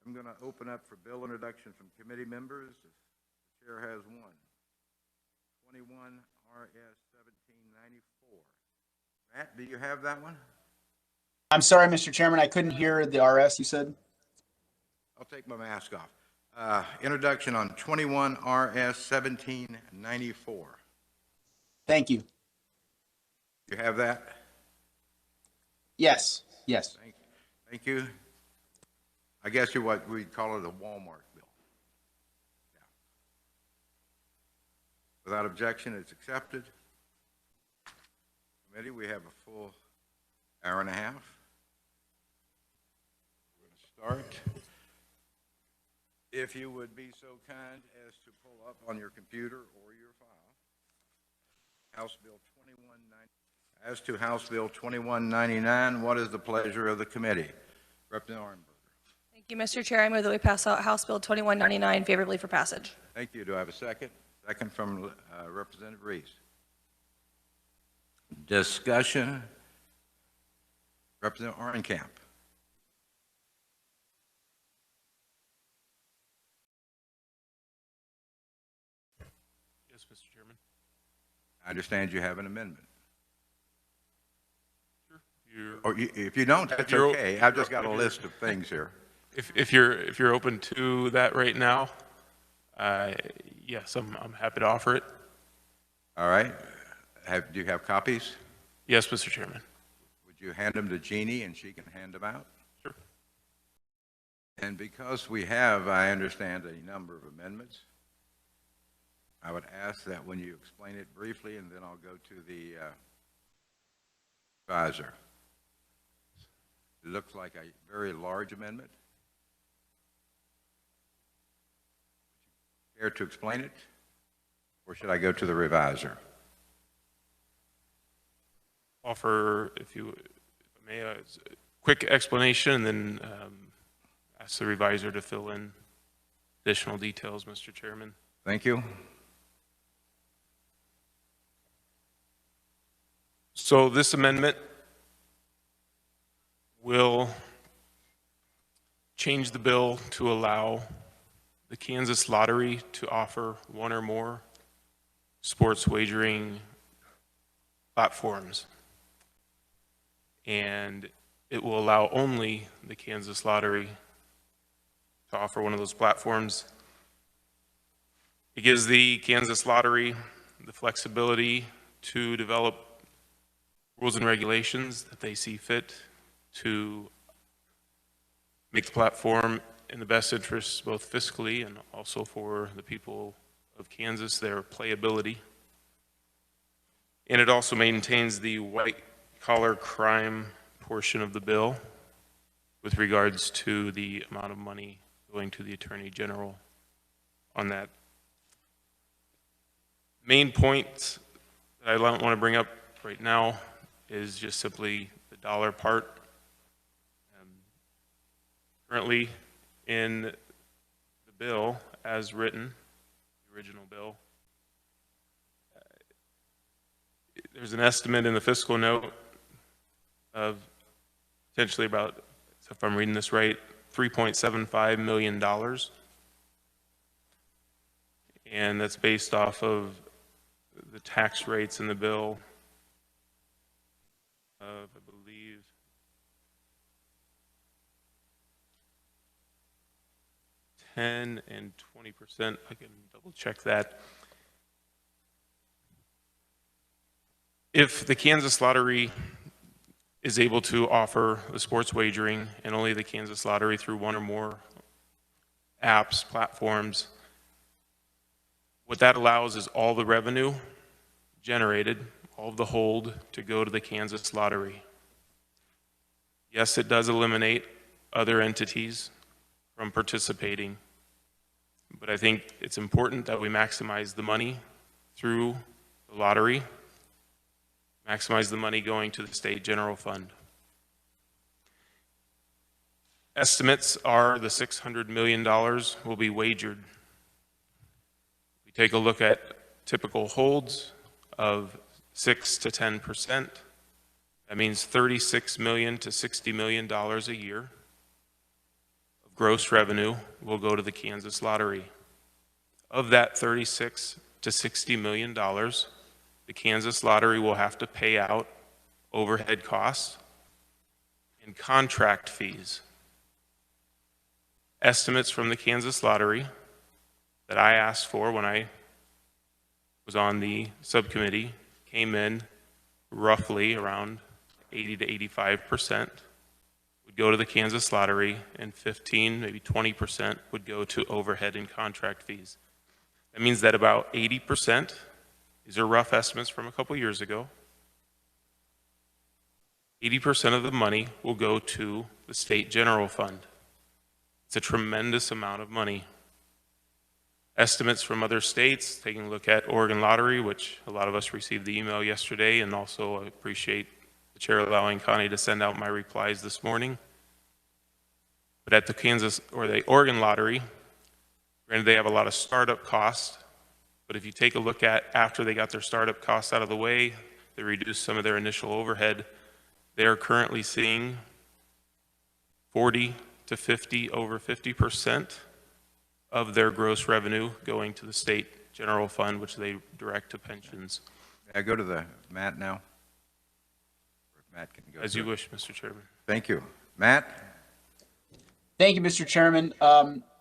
I'm going to open up for bill introduction from committee members. The chair has one. 21 RS 1794. Matt, do you have that one? I'm sorry, Mr. Chairman, I couldn't hear the RS you said. I'll take my mask off. Introduction on 21 RS 1794. Thank you. You have that? Yes. Yes. Thank you. I guess you're what we call it a Walmart bill. Yeah. Without objection, it's accepted. Committee, we have a full hour and a half. We're going to start. If you would be so kind as to pull up on your computer or your file, House Bill 2190. As to House Bill 2199, what is the pleasure of the committee? Representative Arnberger. Thank you, Mr. Chair. I move that we pass out House Bill 2199 favorably for passage. Thank you. Do I have a second? Second from Representative Reese. Discussion. Representative Arnkamp. Yes, Mr. Chairman. I understand you have an amendment. Sure. Or if you don't, that's okay. I've just got a list of things here. If you're open to that right now, yes, I'm happy to offer it. All right. Do you have copies? Yes, Mr. Chairman. Would you hand them to Jeannie and she can hand them out? Sure. And because we have, I understand, a number of amendments, I would ask that when you explain it briefly, and then I'll go to the advisor. It looks like a very large amendment. Would you care to explain it? Or should I go to the reviser? Offer, if I may, a quick explanation, and then ask the reviser to fill in additional details, Mr. Chairman. Thank you. So this amendment will change the bill to allow the Kansas Lottery to offer one or more sports wagering platforms. And it will allow only the Kansas Lottery to offer one of those platforms. It gives the Kansas Lottery the flexibility to develop rules and regulations that they see fit to make the platform in the best interests, both fiscally and also for the people of Kansas, their playability. And it also maintains the white-collar crime portion of the bill with regards to the amount of money going to the Attorney General on that. Main point that I want to bring up right now is just simply the dollar part. Currently in the bill as written, the original bill, there's an estimate in the fiscal note of potentially about, if I'm reading this right, $3.75 million. And that's based off of the tax rates in the bill of, I believe, 10% and 20%. I can double check that. If the Kansas Lottery is able to offer the sports wagering, and only the Kansas Lottery through one or more apps, platforms, what that allows is all the revenue generated, all of the hold, to go to the Kansas Lottery. Yes, it does eliminate other entities from participating, but I think it's important that we maximize the money through the lottery, maximize the money going to the state general fund. Estimates are the $600 million will be wagered. We take a look at typical holds of 6 to 10%. That means $36 million to $60 million a year of gross revenue will go to the Kansas Lottery. Of that $36 to $60 million, the Kansas Lottery will have to pay out overhead costs and contract fees. Estimates from the Kansas Lottery that I asked for when I was on the subcommittee came in roughly around 80 to 85% would go to the Kansas Lottery, and 15, maybe 20% would go to overhead and contract fees. That means that about 80%, these are rough estimates from a couple years ago, 80% of the money will go to the state general fund. It's a tremendous amount of money. Estimates from other states, taking a look at Oregon Lottery, which a lot of us received the email yesterday, and also I appreciate the chair allowing Connie to send out my replies this morning. But at the Kansas or the Oregon Lottery, granted they have a lot of startup costs, but if you take a look at after they got their startup costs out of the way, they reduced some of their initial overhead, they are currently seeing 40 to 50, over 50% of their gross revenue going to the state general fund, which they direct to pensions. May I go to the Matt now? Or Matt can go. As you wish, Mr. Chairman. Thank you. Matt? Thank you, Mr. Chairman.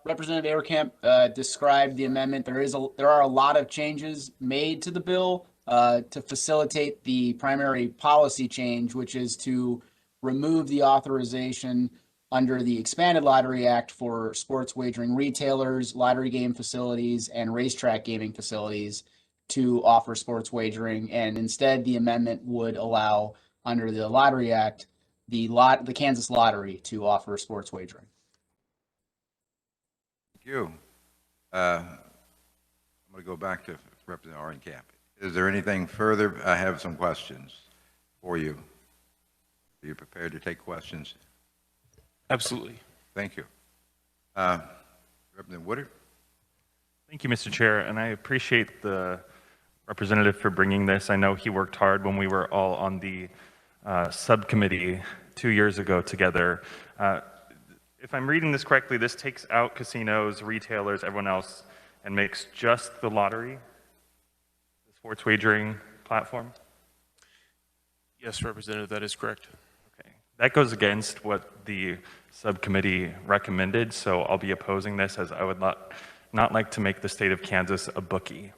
Representative Averkamp described the amendment. There are a lot of changes made to the bill to facilitate the primary policy change, which is to remove the authorization under the Expanded Lottery Act for sports wagering retailers, lottery game facilities, and racetrack gaming facilities to offer sports wagering. And instead, the amendment would allow, under the Lottery Act, the Kansas Lottery to offer sports wagering. Thank you. I'm going to go back to Representative Averkamp. Is there anything further? I have some questions for you. Are you prepared to take questions? Absolutely. Thank you. Representative Woodard? Thank you, Mr. Chair, and I appreciate the representative for bringing this. I know he worked hard when we were all on the subcommittee 2 years ago together. If I'm reading this correctly, this takes out casinos, retailers, everyone else, and makes just the lottery, the sports wagering platform? Yes, Representative, that is correct. Okay. That goes against what the subcommittee recommended, so I'll be opposing this, as I would not like to make the state of Kansas a bookie.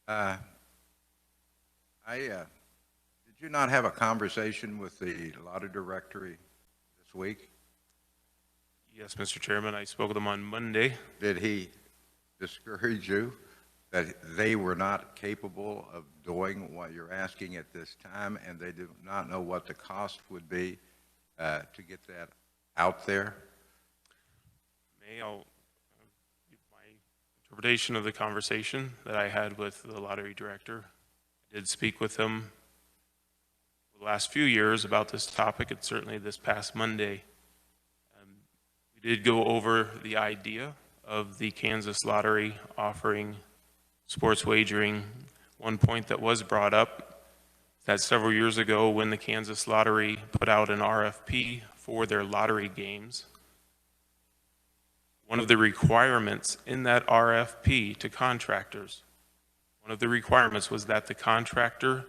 Okay. Did you not have a conversation with the lottery directory this week? Yes, Mr. Chairman, I spoke with him on Monday. Did he discourage you that they were not capable of doing what you're asking at this time, and they do not know what the cost would be to get that out there? I'll give my interpretation of the conversation that I had with the lottery director. I did speak with him the last few years about this topic, and certainly this past Monday. We did go over the idea of the Kansas Lottery offering sports wagering. One point that was brought up that several years ago when the Kansas Lottery put out an RFP for their lottery games, one of the requirements in that RFP to contractors, one of the requirements was that the contractor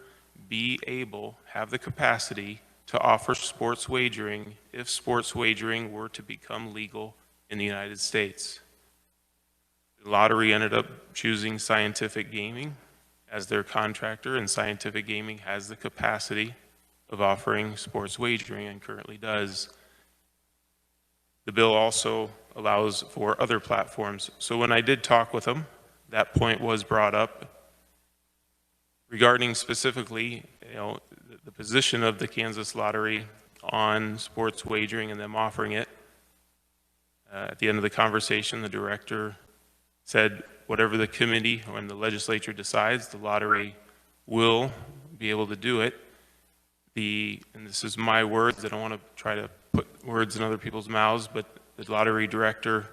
be able, have the capacity to offer sports wagering if sports wagering were to become legal in the United States. The lottery ended up choosing Scientific Gaming as their contractor, and Scientific Gaming has the capacity of offering sports wagering and currently does. The bill also allows for other platforms. So when I did talk with them, that point was brought up regarding specifically, the position of the Kansas Lottery on sports wagering and them offering it. At the end of the conversation, the director said, whatever the committee or the legislature decides, the lottery will be able to do it. And this is my words, I don't want to try to put words in other people's mouths, but the lottery director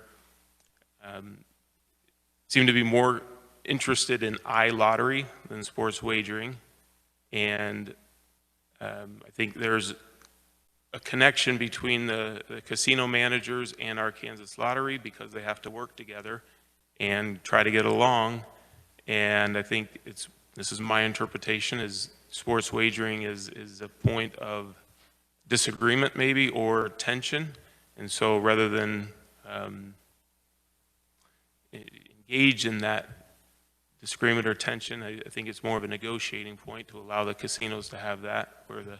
seemed to be more interested in iLottery than sports wagering. And I think there's a connection between the casino managers and our Kansas Lottery because they have to work together and try to get along. And I think this is my interpretation, is sports wagering is a point of disagreement maybe or tension. And so rather than engage in that disagreement or tension, I think it's more of a negotiating point to allow the casinos to have that, where the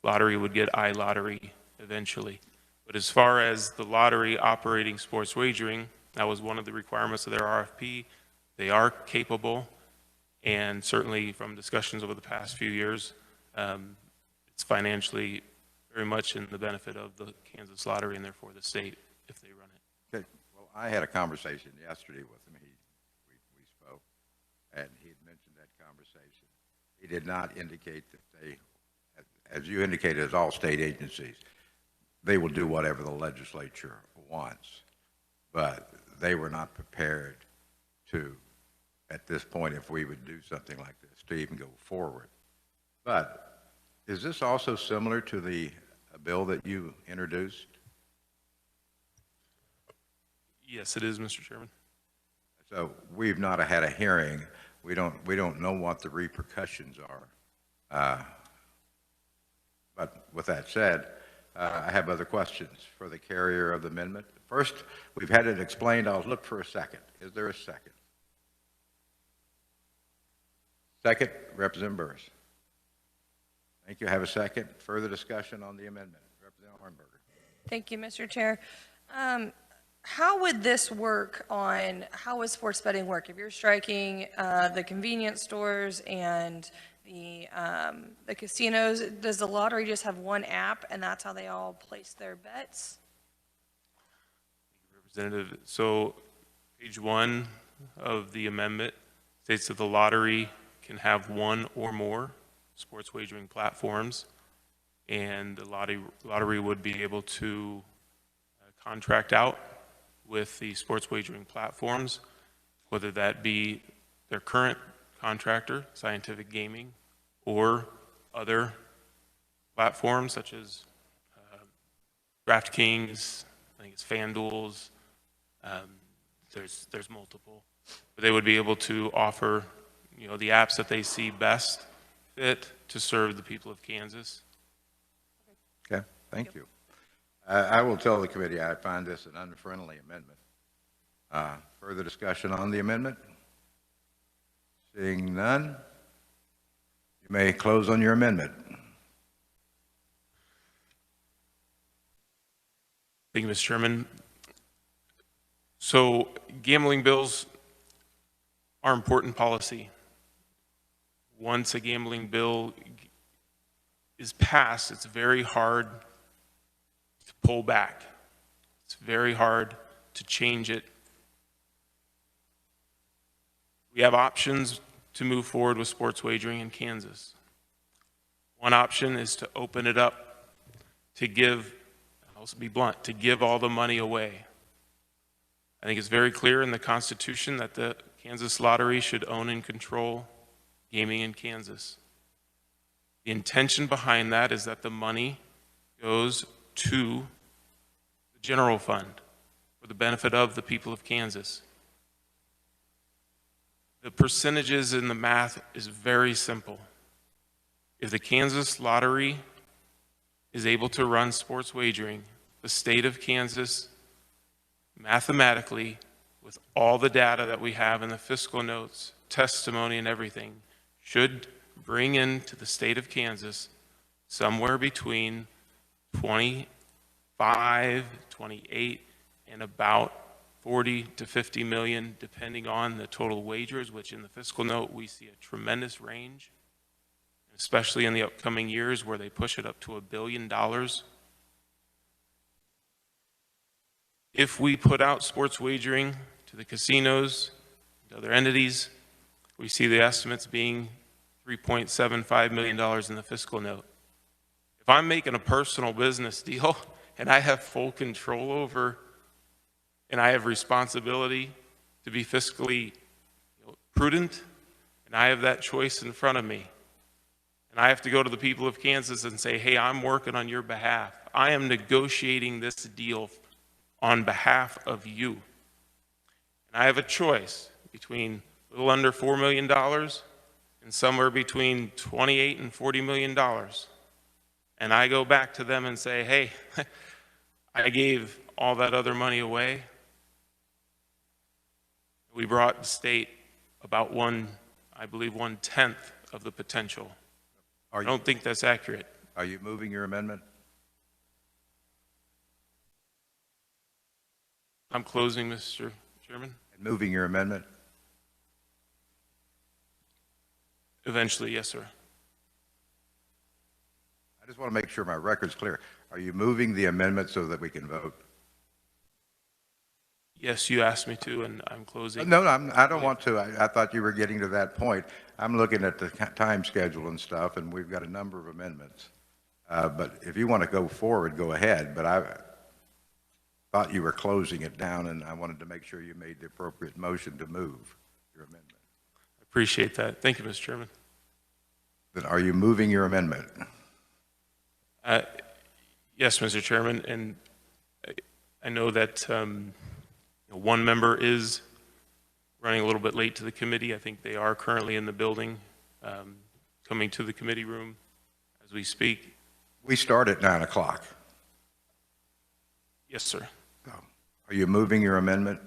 lottery would get iLottery eventually. But as far as the lottery operating sports wagering, that was one of the requirements of their RFP. They are capable, and certainly from discussions over the past few years, it's financially very much in the benefit of the Kansas Lottery and therefore the state if they run it. Okay. Well, I had a conversation yesterday with him. We spoke, and he had mentioned that conversation. He did not indicate that they, as you indicated, as all state agencies, they will do whatever the legislature wants. But they were not prepared to, at this point, if we would do something like this, to even go forward. But is this also similar to the bill that you introduced? Yes, it is, Mr. Chairman. So we've not had a hearing. We don't know what the repercussions are. But with that said, I have other questions for the carrier of the amendment. First, we've had it explained. I'll look for a second. Is there a second? Second, Representative Burris. Thank you. Have a second. Further discussion on the amendment. Representative Hornberger. Thank you, Mr. Chair. How would this work on, how would sports betting work? If you're striking the convenience stores and the casinos, does the lottery just have one app and that's how they all place their bets? Representative, so page 1 of the amendment states that the lottery can have one or more sports wagering platforms, and the lottery would be able to contract out with the sports wagering platforms, whether that be their current contractor, Scientific Gaming, or other platforms such as DraftKings, I think it's FanDuel's, there's multiple. But they would be able to offer, the apps that they see best fit to serve the people of Kansas. Okay, thank you. I will tell the committee I find this an unfriendly amendment. Further discussion on the amendment? Seeing none, you may close on your amendment. Thank you, Mr. Chairman. So gambling bills are important policy. Once a gambling bill is passed, it's very hard to pull back. It's very hard to change it. We have options to move forward with sports wagering in Kansas. One option is to open it up to give, I'll be blunt, to give all the money away. I think it's very clear in the Constitution that the Kansas Lottery should own and control gaming in Kansas. The intention behind that is that the money goes to the general fund for the benefit of the people of Kansas. The percentages in the math is very simple. If the Kansas Lottery is able to run sports wagering, the state of Kansas mathematically, with all the data that we have in the fiscal notes, testimony and everything, should bring into the state of Kansas somewhere between 25, 28, and about 40 to 50 million, depending on the total wagers, which in the fiscal note we see a tremendous range, especially in the upcoming years where they push it up to $1 billion. If we put out sports wagering to the casinos, to other entities, we see the estimates being $3.75 million in the fiscal note. If I'm making a personal business deal and I have full control over, and I have responsibility to be fiscally prudent, and I have that choice in front of me, and And I have to go to the people of Kansas and say, hey, I'm working on your behalf. I am negotiating this deal on behalf of you. And I have a choice between a little under $4 million and somewhere between $28 and $40 million. And I go back to them and say, hey, I gave all that other money away. We brought the state about I believe 1/10 of the potential. I don't think that's accurate. Are you moving your amendment? I'm closing, Mr. Chairman. And moving your amendment? Eventually, yes, sir. I just want to make sure my record's clear. Are you moving the amendment so that we can vote? Yes, you asked me to, and I'm closing. No, I don't want to. I thought you were getting to that point. I'm looking at the time schedule and stuff, and we've got a number of amendments. But if you want to go forward, go ahead. But I thought you were closing it down, and I wanted to make sure you made the appropriate motion to move your amendment. I appreciate that. Thank you, Mr. Chairman. Then are you moving your amendment? Yes, Mr. Chairman, and I know that one member is running a little bit late to the committee. I think they are currently in the building, coming to the committee room as we speak. We start at 9 o'clock. Yes, sir. Are you moving your amendment?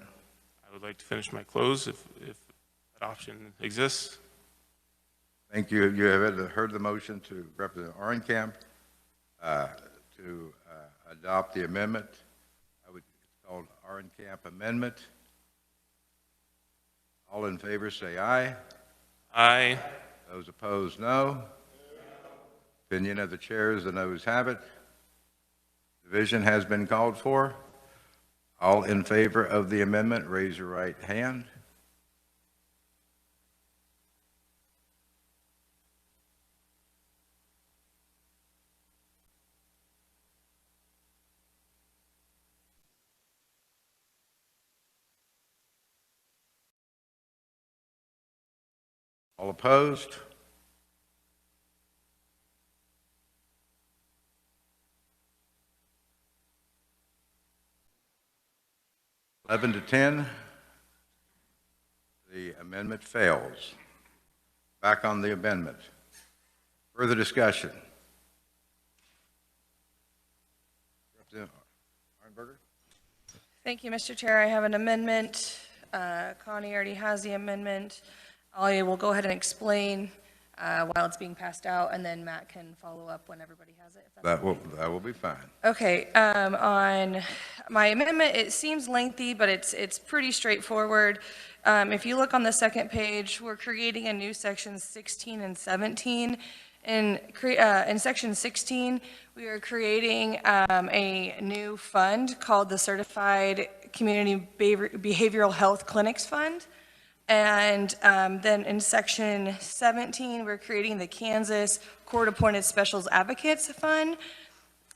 I would like to finish my close if that option exists. Thank you. You have heard the motion to Representative Arnkamp to adopt the amendment. It's called Arnkamp Amendment. All in favor say aye. Aye. Those opposed, no. Opinion of the chair is the noes have it. Division has been called for. All in favor of the amendment, raise your right hand. All opposed? Eleven to 10. The amendment fails. Back on the amendment. Further discussion. Representative Arnberger? Thank you, Mr. Chair. I have an amendment. Connie already has the amendment. I will go ahead and explain while it's being passed out, and then Matt can follow up when everybody has it. If that's That will be fine. okay. On my amendment, it seems lengthy, but it's pretty straightforward. If you look on the second page, we're creating a new section 16 and 17. In section 16, we are creating a new fund called the Certified Community Behavioral Health Clinics Fund. And then in section 17, we're creating the Kansas Court-Appointed Specials Advocates Fund.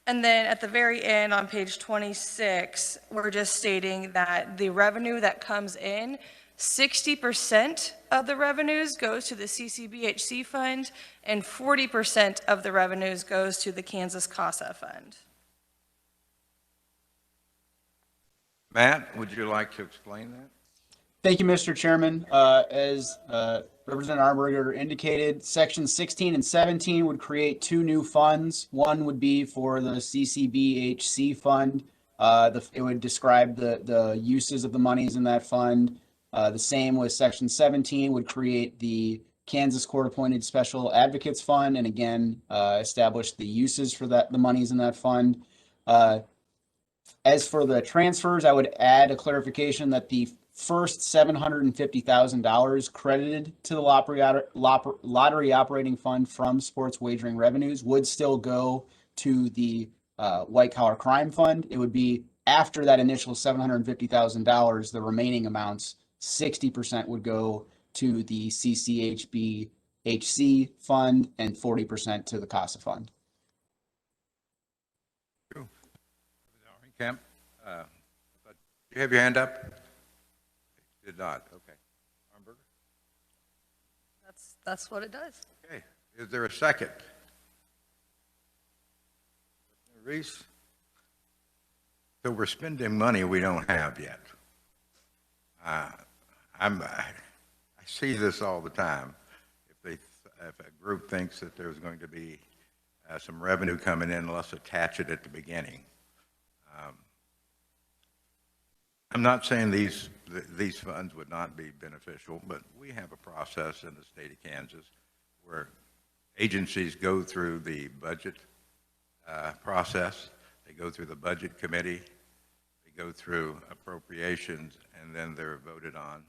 And then at the very end on page 26, we're just stating that the revenue that comes in, 60% of the revenues goes to the CCBHC fund, and 40% of the revenues goes to the Kansas CASA fund. Matt, would you like to explain that? Thank you, Mr. Chairman. As Representative Arnberger indicated, Section 16 and 17 would create two new funds. One would be for the CCBHC fund. It would describe the uses of the monies in that fund. The same with Section 17 would create the Kansas Court-Appointed Special Advocates Fund, and again, establish the uses for the monies in that fund. As for the transfers, I would add a clarification that the first $750,000 credited to the lottery operating fund from sports wagering revenues would still go to the white collar crime fund. It would be after that initial $750,000, the remaining amounts, 60% would go to the CCHB-HC fund and 40% to the CASA fund. Camp, you have your hand up? Did not. Okay. Arnberger? That's what it does. Okay. Is there a second? Reese? So we're spending money we don't have yet. I see this all the time. If a group thinks that there's going to be some revenue coming in, let's attach it at the beginning. I'm not saying these funds would not be beneficial, but we have a process in the state of Kansas where agencies go through the budget process, they go through the budget committee, they go through appropriations, and then they're voted on.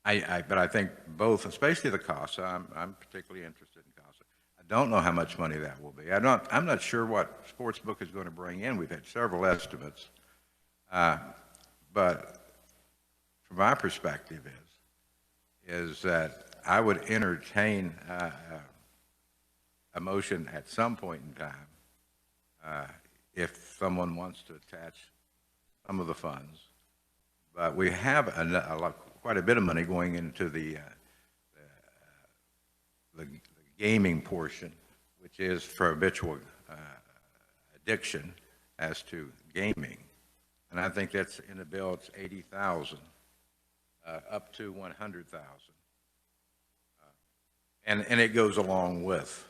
But I think both, especially the costs, I'm particularly interested in costs. I don't know how much money that will be. I'm not sure what Sportsbook is going to bring in. We've had several estimates. But from my perspective is that I would entertain a motion at some point in time if someone wants to attach some of the funds. But we have quite a bit of money going into the gaming portion, which is for habitual addiction as to gaming. And I think that's in the bill, it's 80,000 up to 100,000. And it goes along with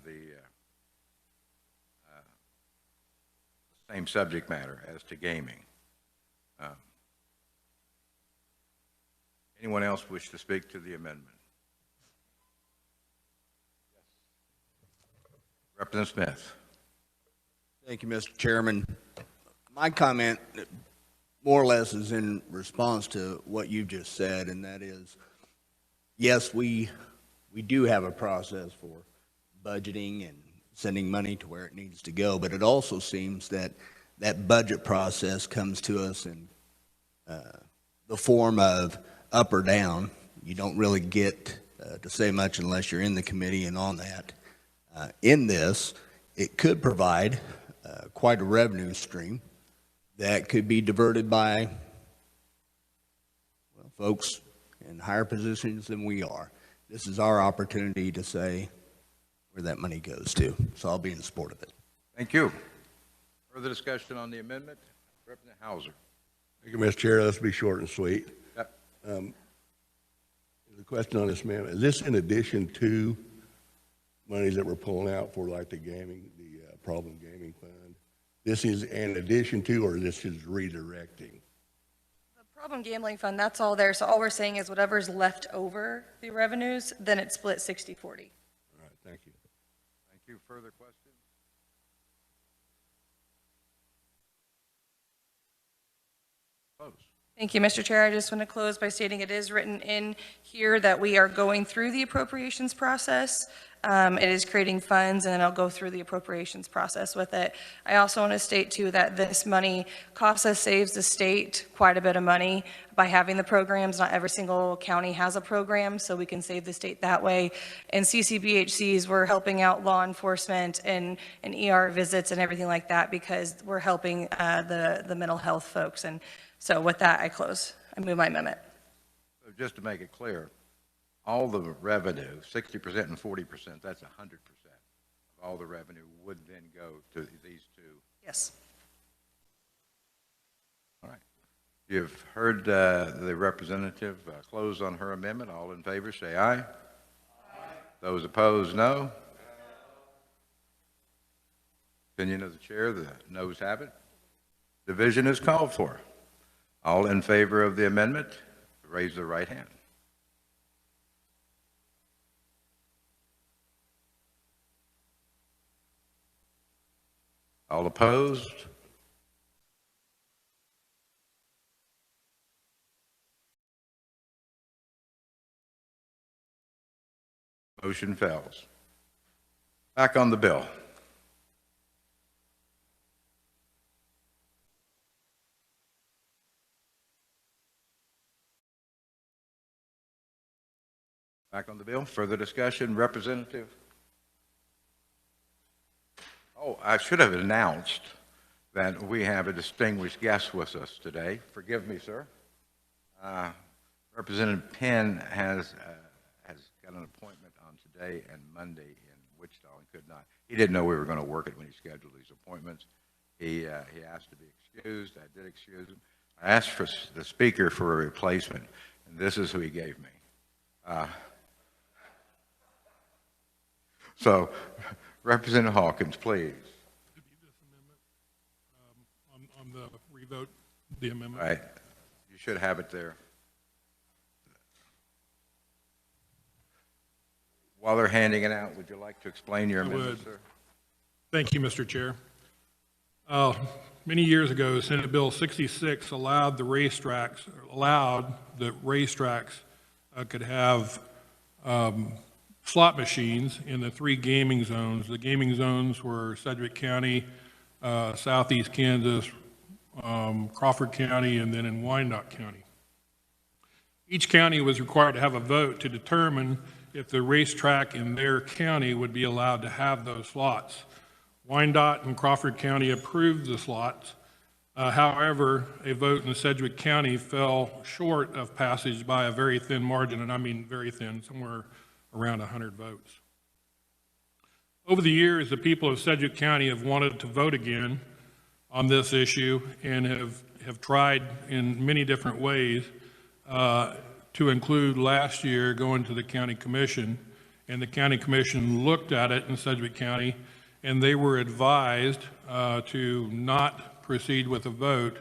the same subject matter as to gaming. Anyone else wish to speak to the amendment? Representative Smith. Thank you, Mr. Chairman. My comment more or less is in response to what you just said, and that is, yes, we do have a process for budgeting and sending money to where it needs to go, but it also seems that that budget process comes to us in the form of up or down. You don't really get to say much unless you're in the committee and on that. In this, it could provide quite a revenue stream that could be diverted by folks in higher positions than we are. This is our opportunity to say where that money goes to. So I'll be in support of it. Thank you. Further discussion on the amendment? Representative Hauser. Thank you, Mr. Chair. Let's be short and sweet. Yep. The question on this amendment, is this in addition to monies that we're pulling out for like the gaming, the problem gaming fund? This is in addition to, or this is redirecting? The problem gambling fund, that's all there. So all we're saying is whatever's left over the revenues, then it's split 60-40. All right, thank you. Thank you. Further questions? Close. Thank you, Mr. Chair. I just want to close by stating it is written in here that we are going through the appropriations process. It is creating funds, and then I'll go through the appropriations process with it. I also want to state, too, that this money saves the state quite a bit of money by having the programs. Not every single county has a program, so we can save the state that way. And CCBHCs, we're helping out law enforcement and ER visits and everything like that because we're helping the mental health folks. And so with that, I close. I move my amendment. So just to make it clear, all the revenue, 60% and 40%, that's 100% of all the revenue would then go to these two. Yes. All right. You've heard the representative close on her amendment. All in favor, say aye. Aye. Those opposed, no. Opinion of the chair, the noes have it. Division is called for. All in favor of the amendment, raise the right hand. All opposed? Motion fails. Back on the bill. Back on the bill. Further discussion, Representative? Oh, I should have announced that we have a distinguished guest with us today. Forgive me, sir. Representative Penn has got an appointment on today and Monday in Wichita and could not. He didn't know we were going to work it when he scheduled these appointments. He asked to be excused. I did excuse him. I asked for the speaker for a replacement, and this is who he gave me. So, Representative Hawkins, please. On the revote, the amendment. All right. You should have it there. While they're handing it out, would you like to explain your amendment, sir? Thank you, Mr. Chair. Many years ago, Senate Bill 66 allowed the racetracks could have slot machines in the 3 gaming zones. The gaming zones were Sedgwick County, Southeast Kansas, Crawford County, and then in Wyandotte County. Each county was required to have a vote to determine if the racetrack in their county would be allowed to have those slots. Wyandotte and Crawford County approved the slots. However, a vote in Sedgwick County fell short of passage by a very thin margin, and I mean very thin, somewhere around 100 votes. Over the years, the people of Sedgwick County have wanted to vote again on this issue and have tried in many different ways to include last year going to the county commission, and the county commission looked at it in Sedgwick County, and they were advised to not proceed with a vote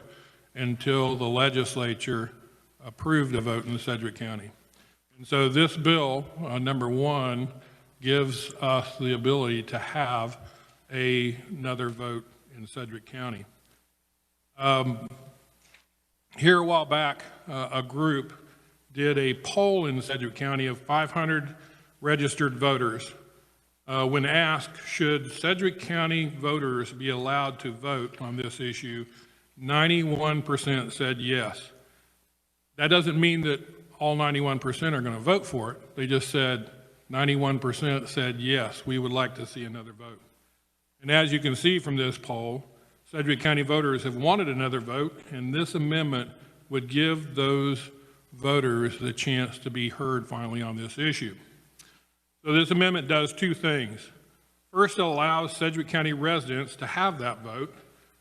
until the legislature approved a vote in Sedgwick County. And so this bill, number 1, gives us the ability to have another vote in Sedgwick County. Here a while back, a group did a poll in Sedgwick County of 500 registered voters. When asked, should Sedgwick County voters be allowed to vote on this issue, 91% said yes. That doesn't mean that all 91% are going to vote for it. They just said 91% said yes, we would like to see another vote. And as you can see from this poll, Sedgwick County voters have wanted another vote, and this amendment would give those voters the chance to be heard finally on this issue. So this amendment does 2 things. First, it allows Sedgwick County residents to have that vote.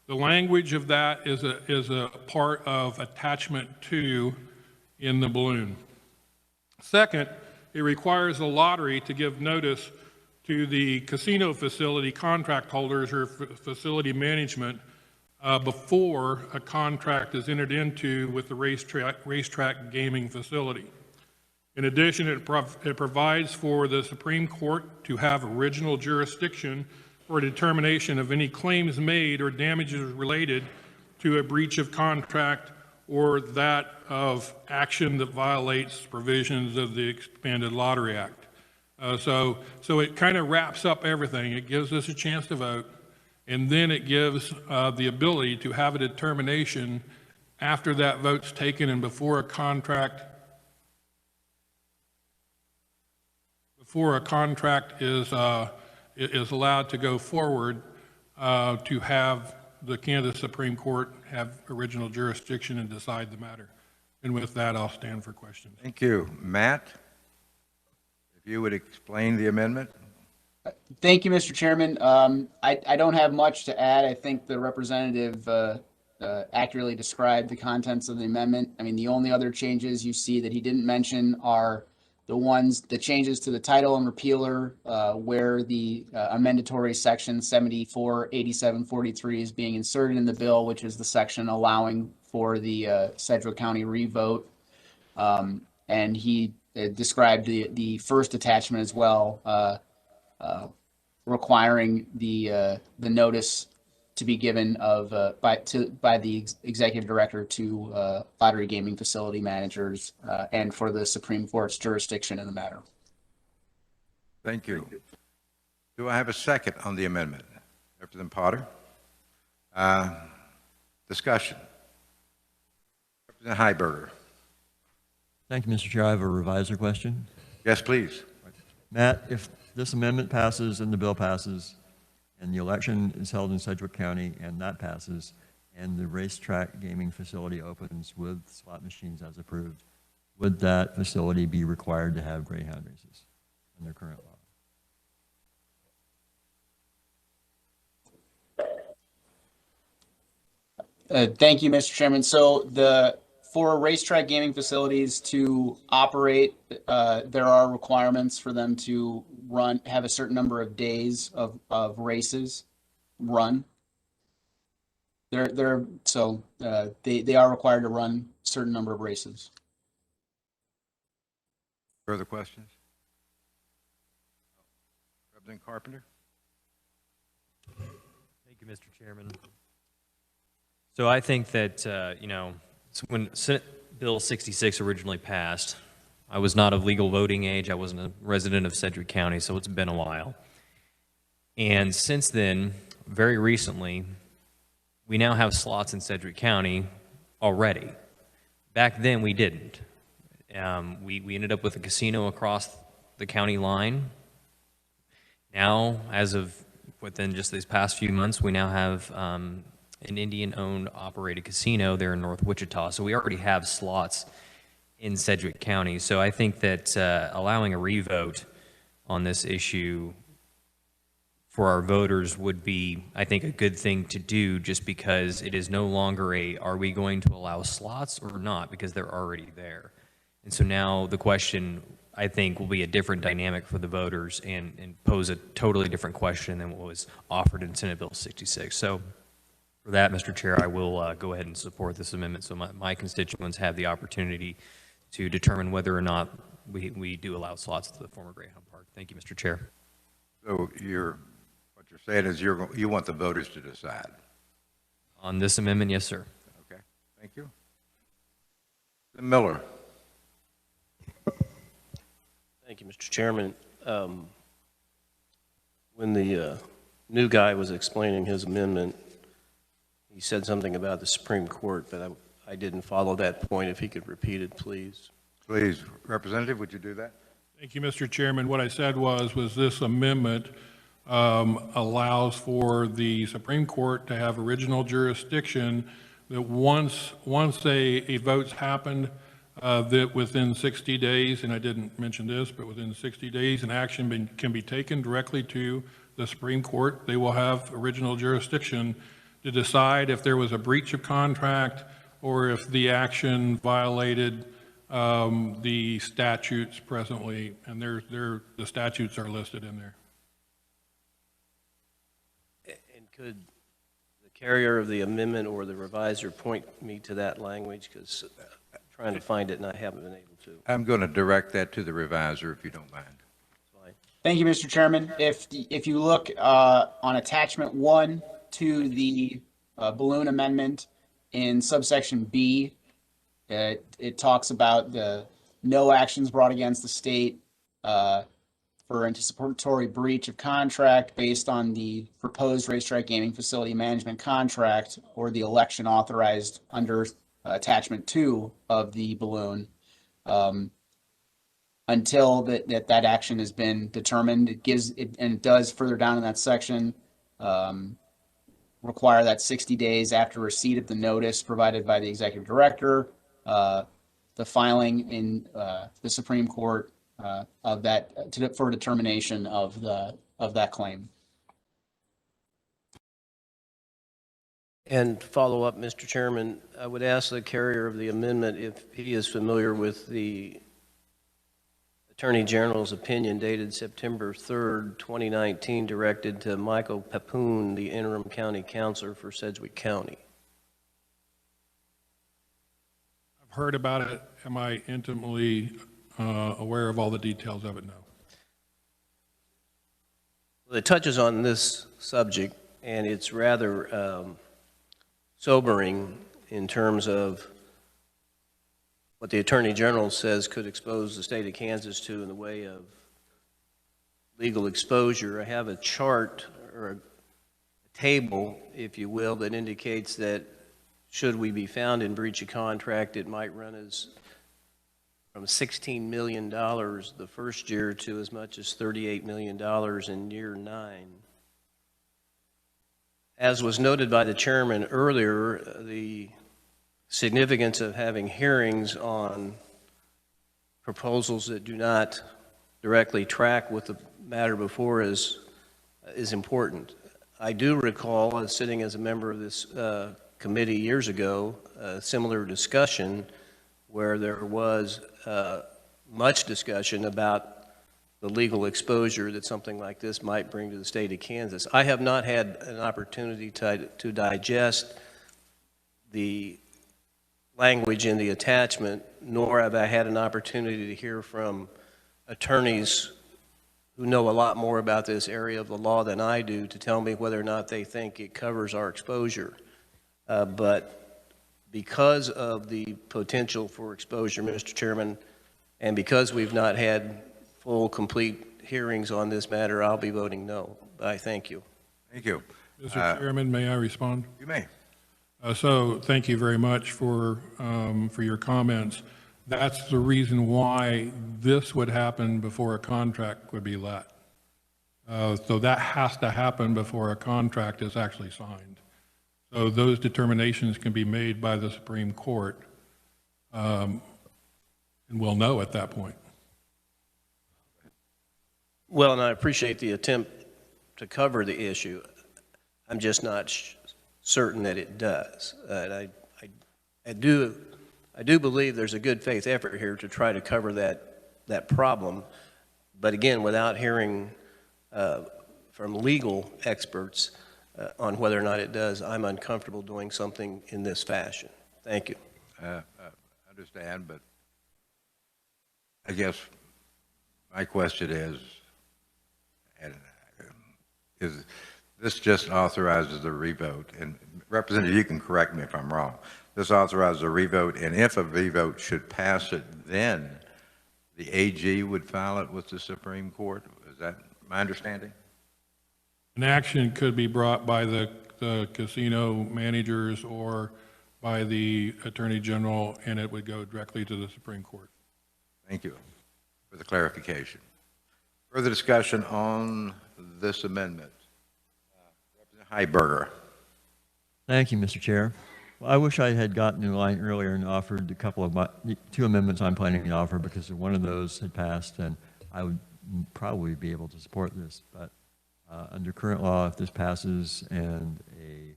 The language of that is a part of attachment 2 in the balloon. Second, it requires a lottery to give notice to the casino facility contract holders or facility management before a contract is entered into with the racetrack gaming facility. In addition, it provides for the Supreme Court to have original jurisdiction for a determination of any claims made or damages related to a breach of contract or that of action that violates provisions of the Expanded Lottery Act. So it kind of wraps up everything. It gives us a chance to vote, and then it gives the ability to have a determination after that vote's taken and before a contract is allowed to go forward, to have the Kansas Supreme Court have original jurisdiction and decide the matter. And with that, I'll stand for questions. Thank you. Matt, if you would explain the amendment. Thank you, Mr. Chairman. I don't have much to add. I think the representative accurately described the contents of the amendment. I mean, the only other changes you see that he didn't mention are the changes to the title and repealer, where the amendatory section 748743 is being inserted in the bill, which is the section allowing for the Sedgwick County revote. And he described the first attachment as well, requiring the notice to be given by the executive director to lottery gaming facility managers and for the Supreme Court's jurisdiction in the matter. Thank you. Do I have a second on the amendment? Representative Potter? Discussion. Representative Heiberger? Thank you, Mr. Chair. I have a revisor question. Yes, please. Matt, if this amendment passes and the bill passes, and the election is held in Sedgwick County, and that passes, and the racetrack gaming facility opens with slot machines as approved, would that facility be required to have greyhound races under current law? Thank you, Mr. Chairman. So for racetrack gaming facilities to operate, there are requirements for them to have a certain number of days of races run. They are required to run a certain number of races. Further questions? Representative Carpenter? Thank you, Mr. Chairman. So I think that, when Senate Bill 66 originally passed, I was not of legal voting age. I wasn't a resident of Sedgwick County, so it's been a while. And since then, very recently, we now have slots in Sedgwick County already. Back then, we didn't. We ended up with a casino across the county line. Now, as of within just these past few months, we now have an Indian-owned operated casino there in North Wichita. So we already have slots in Sedgwick County. So I think that allowing a revote on this issue for our voters would be, I think, a good thing to do, just because it is no longer are we going to allow slots or not, because they're already there. And so now the question, I think, will be a different dynamic for the voters and pose a totally different question than what was offered in Senate Bill 66. So for that, Mr. Chair, I will go ahead and support this amendment so my constituents have the opportunity to determine whether or not we do allow slots to the former Greyhound Park. Thank you, Mr. Chair. So what you're saying is you want the voters to decide? On this amendment, yes, sir. Okay, thank you. Miller. Thank you, Mr. Chairman. When the new guy was explaining his amendment, he said something about the Supreme Court, but I didn't follow that point. If he could repeat it, please. Please, Representative, would you do that? Thank you, Mr. Chairman. What I said was this amendment allows for the Supreme Court to have original jurisdiction, that once a vote's happened, that within 60 days, and I didn't mention this, but within 60 days, an action can be taken directly to the Supreme Court. They will have original jurisdiction to decide if there was a breach of contract or if the action violated the statutes presently, and the statutes are listed in there. And could the carrier of the amendment or the reviser point me to that language? Because I'm trying to find it and I haven't been able to. I'm going to direct that to the reviser, if you don't mind. Fine. Thank you, Mr. Chairman. If you look on attachment 1 to the balloon amendment in subsection B, it talks about the no actions brought against the state for anticipatory breach of contract based on the proposed racetrack gaming facility management contract or the election authorized under attachment 2 of the balloon. Until that action has been determined, it does further down in that section require that 60 days after receipt of the notice provided by the executive director, the filing in the Supreme Court of that for determination of that claim. And follow up, Mr. Chairman, I would ask the carrier of the amendment if he is familiar with the Attorney General's opinion dated September 3rd, 2019, directed to Michael Papoon, the interim county counselor for Sedgwick County. I've heard about it. Am I intimately aware of all the details of it? No. Well, it touches on this subject, and it's rather sobering in terms of what the Attorney General says could expose the state of Kansas to in the way of legal exposure. I have a chart or a table, if you will, that indicates that should we be found in breach of contract, it might run as from $16 million the first year to as much as $38 million in year 9. As was noted by the chairman earlier, the significance of having hearings on proposals that do not directly track with the matter before is important. I do recall sitting as a member of this committee years ago, a similar discussion where there was much discussion about the legal exposure that something like this might bring to the state of Kansas. I have not had an opportunity to digest the language in the attachment, nor have I had an opportunity to hear from attorneys who know a lot more about this area of the law than I do to tell me whether or not they think it covers our exposure. But because of the potential for exposure, Mr. Chairman, and because we've not had full, complete hearings on this matter, I'll be voting no. I thank you. Thank you. Mr. Chairman, may I respond? You may. So thank you very much for your comments. That's the reason why this would happen before a contract would be let. So that has to happen before a contract is actually signed. So those determinations can be made by the Supreme Court, and we'll know at that point. Well, and I appreciate the attempt to cover the issue. I'm just not certain that it does. I do believe there's a good faith effort here to try to cover that problem. But again, without hearing from legal experts on whether or not it does, I'm uncomfortable doing something in this fashion. Thank you. I understand, but I guess my question is this just authorizes a revote? And Representative, you can correct me if I'm wrong. This authorizes a revote, and if a revote should pass it, then the AG would file it with the Supreme Court? Is that my understanding? An action could be brought by the casino managers or by the Attorney General, and it would go directly to the Supreme Court. Thank you for the clarification. Further discussion on this amendment? Representative Heiberger. Thank you, Mr. Chair. Well, I wish I had gotten in line earlier and offered a couple of two amendments I'm planning to offer, because if one of those had passed, then I would probably be able to support this. But under current law, if this passes and a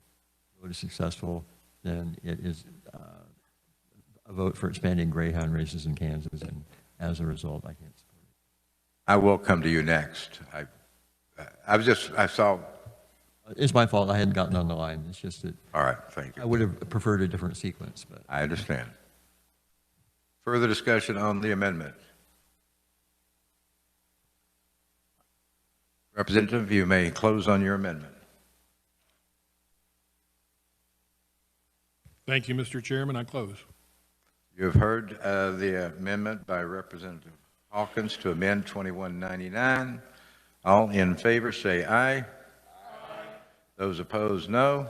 vote is successful, then it is a vote for expanding greyhound races in Kansas, and as a result, I can't support it. I will come to you next. I saw. It's my fault. I hadn't gotten on the line. It's just that. All right, thank you. I would have preferred a different sequence, but. I understand. Further discussion on the amendment? Representative, you may close on your amendment. Thank you, Mr. Chairman. I close. You have heard the amendment by Representative Hawkins to amend 2199. All in favor say aye. Aye. Those opposed, no.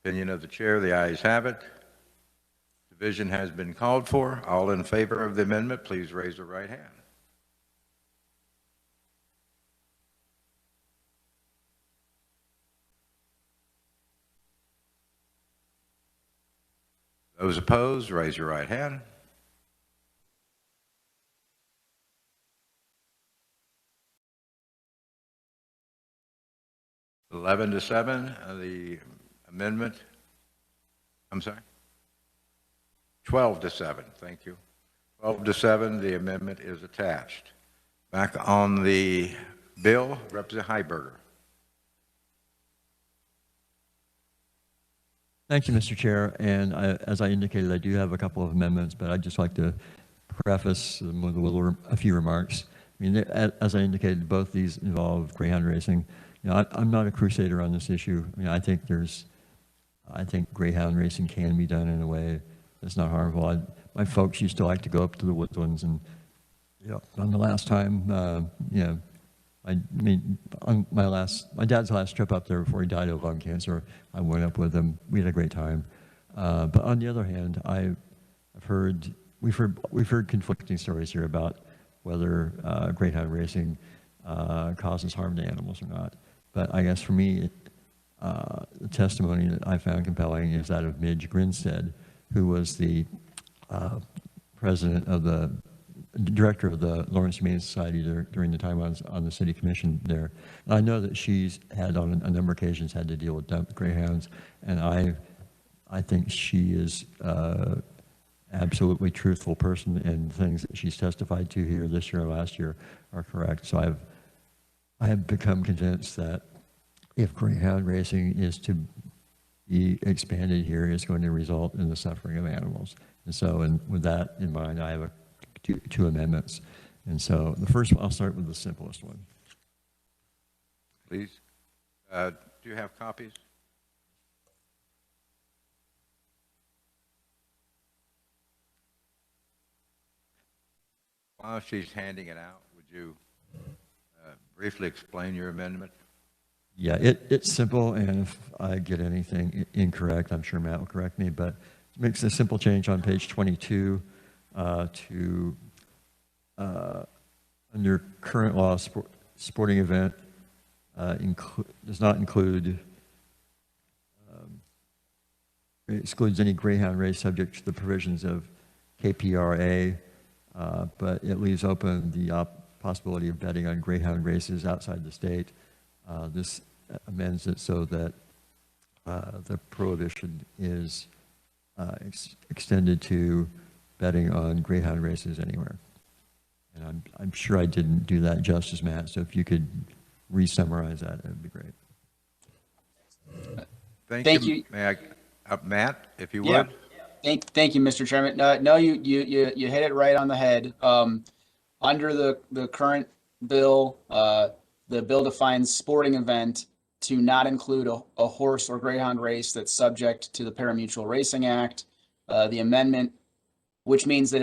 Opinion of the chair, the ayes have it. Division has been called for. All in favor of the amendment, please raise your right hand. Those opposed, raise your right hand. Eleven to 7, the amendment, I'm sorry? 12 to 7, thank you. 12 to 7, the amendment is attached. Back on the bill, Representative Heiberger. Thank you, Mr. Chair. And as I indicated, I do have a couple of amendments, but I'd just like to preface them with a few remarks. I mean, as I indicated, both these involve greyhound racing. You know, I'm not a crusader on this issue. I mean, I think greyhound racing can be done in a way that's not harmful. My folks used to like to go up to the woodlands, and on the last time, on my dad's last trip up there before he died of lung cancer, I went up with him. We had a great time. But on the other hand, we've heard conflicting stories here about whether greyhound racing causes harm to animals or not. But I guess for me, the testimony that I found compelling is that of Midge Grinstead, who was the president of the director of the Lawrence Humane Society during the time I was on the city commission there. And I know that she's had on a number of occasions had to deal with dump greyhounds, and I think she is absolutely truthful person, and things that she's testified to here this year or last year are correct. So I have become convinced that if greyhound racing is to be expanded here, it's going to result in the suffering of animals. And so, and with that in mind, I have two amendments. And so the first one, I'll start with the simplest one. Please. Do you have copies? While she's handing it out, would you briefly explain your amendment? Yeah, it's simple, and if I get anything incorrect, I'm sure Matt will correct me, but it makes a simple change on page 22 to under current law, sporting event does not include, excludes any greyhound race subject to the provisions of KPRA, but it leaves open the possibility of betting on greyhound races outside the state. This amends it so that the prohibition is extended to betting on greyhound races anywhere. And I'm sure I didn't do that justice, Matt, so if you could re-summarize that, it would be great. Thank you. May I, Matt, if you would? Thank you, Mr. Chairman. No, you hit it right on the head. Under the current bill, the bill defines sporting event to not include a horse or greyhound race that's subject to the Parimutuel Racing Act. The amendment, which means that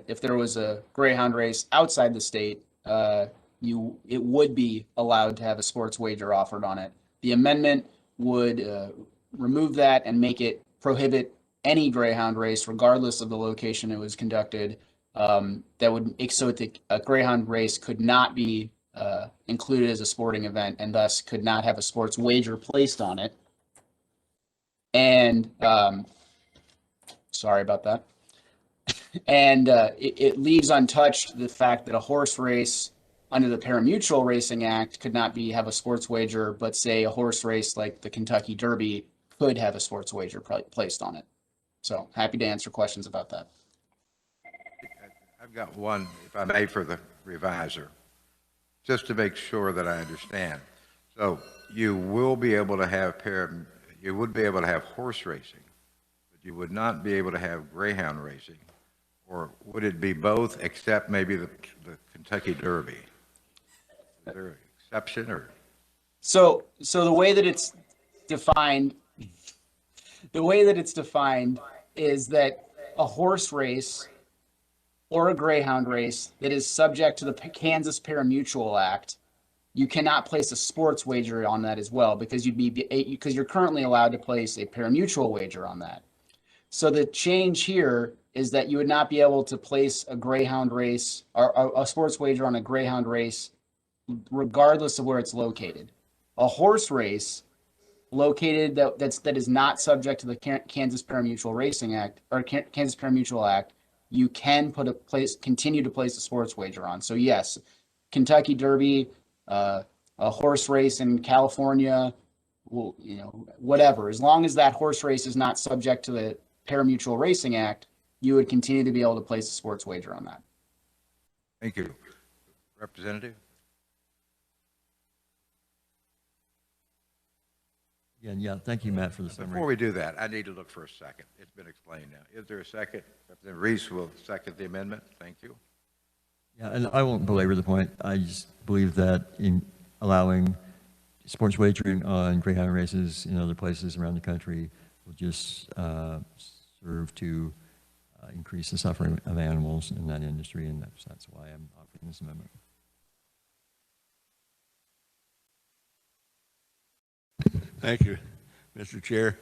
if there was a greyhound race outside the state, it would be allowed to have a sports wager offered on it. The amendment would remove that and make it prohibit any greyhound race, regardless of the location it was conducted. A greyhound race could not be included as a sporting event, and thus could not have a sports wager placed on it. And sorry about that. And it leaves untouched the fact that a horse race under the Parimutuel Racing Act could not have a sports wager, but say a horse race like the Kentucky Derby could have a sports wager placed on it. So happy to answer questions about that. I've got one, if I may, for the reviser, just to make sure that I understand. So you will be able to have you would be able to have horse racing, but you would not be able to have greyhound racing, or would it be both except maybe the Kentucky Derby? Is there an exception, or? So the way that it's defined, is that a horse race or a greyhound race that is subject to the Kansas Parimutuel Act, you cannot place a sports wager on that as well, because you're currently allowed to place a parimutuel wager on that. So the change here is that you would not be able to place a greyhound race or a sports wager on a greyhound race, regardless of where it's located. A horse race located that is not subject to the Kansas Parimutuel Racing Act or Kansas Parimutuel Act, you can continue to place a sports wager on. So yes, Kentucky Derby, a horse race in California, whatever. As long as that horse race is not subject to the Parimutuel Racing Act, you would continue to be able to place a sports wager on that. Thank you. Representative? Yeah, thank you, Matt, for the summary. Before we do that, I need to look for a second. It's been explained now. Is there a second? Representative Reese will second the amendment. Thank you. Yeah, and I won't belabor the point. I just believe that in allowing sports wagering on greyhound races in other places around the country will just serve to increase the suffering of animals in that industry, and that's why I'm offering this amendment. Thank you, Mr. Chair.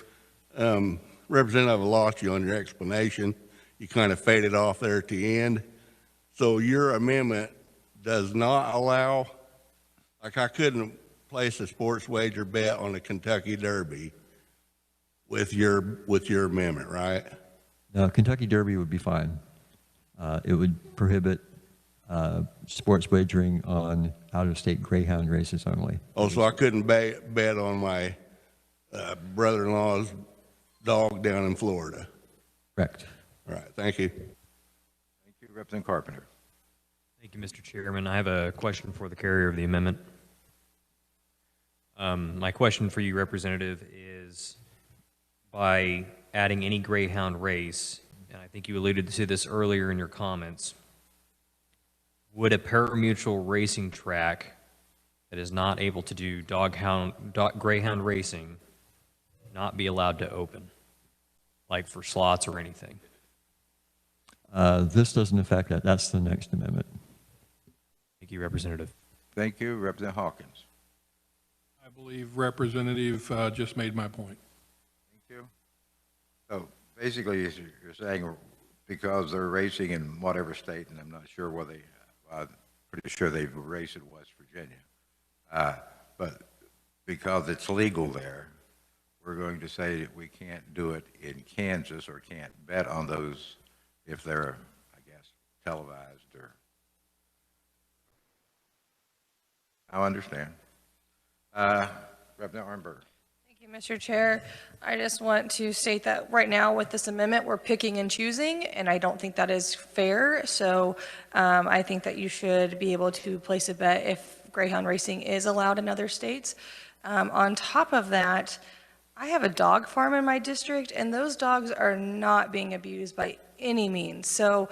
Representative, I lost you on your explanation. You kind of faded off there at the end. So your amendment does not allow, like I couldn't place a sports wager bet on the Kentucky Derby with your amendment, right? No, Kentucky Derby would be fine. It would prohibit sports wagering on out-of-state greyhound races only. Oh, so I couldn't bet on my brother-in-law's dog down in Florida. Correct. All right, thank you. Thank you, Representative Carpenter. Thank you, Mr. Chairman. I have a question for the carrier of the amendment. My question for you, Representative, is by adding any greyhound race, and I think you alluded to this earlier in your comments, would a pari-mutuel racing track that is not able to do greyhound racing not be allowed to open, like for slots or anything? This doesn't affect that. That's the next amendment. Thank you, Representative. Thank you, Representative Hawkins. I believe Representative just made my point. Thank you. So basically, you're saying because they're racing in whatever state, and I'm not sure where I'm pretty sure they race in West Virginia, but because it's legal there, we're going to say that we can't do it in Kansas or can't bet on those if they're, I guess, televised or. I understand. Representative Arnberger. Thank you, Mr. Chair. I just want to state that right now with this amendment, we're picking and choosing, and I don't think that is fair. So I think that you should be able to place a bet if greyhound racing is allowed in other states. On top of that, I have a dog farm in my district, and those dogs are not being abused by any means. So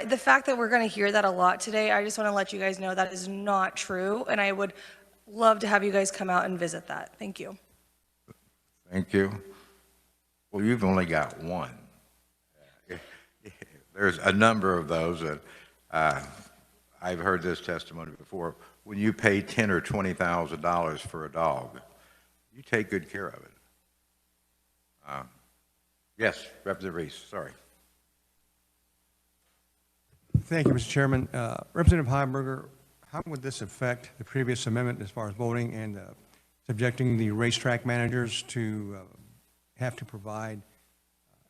the fact that we're going to hear that a lot today, I just want to let you guys know that is not true, and I would love to have you guys come out and visit that. Thank you. Thank you. Well, you've only got one. There's a number of those that I've heard this testimony before. When you pay $10,000 or $20,000 for a dog, you take good care of it. Yes, Representative Reese, sorry. Thank you, Mr. Chairman. Representative Heiberger, how would this affect the previous amendment as far as voting and subjecting the racetrack managers to have to provide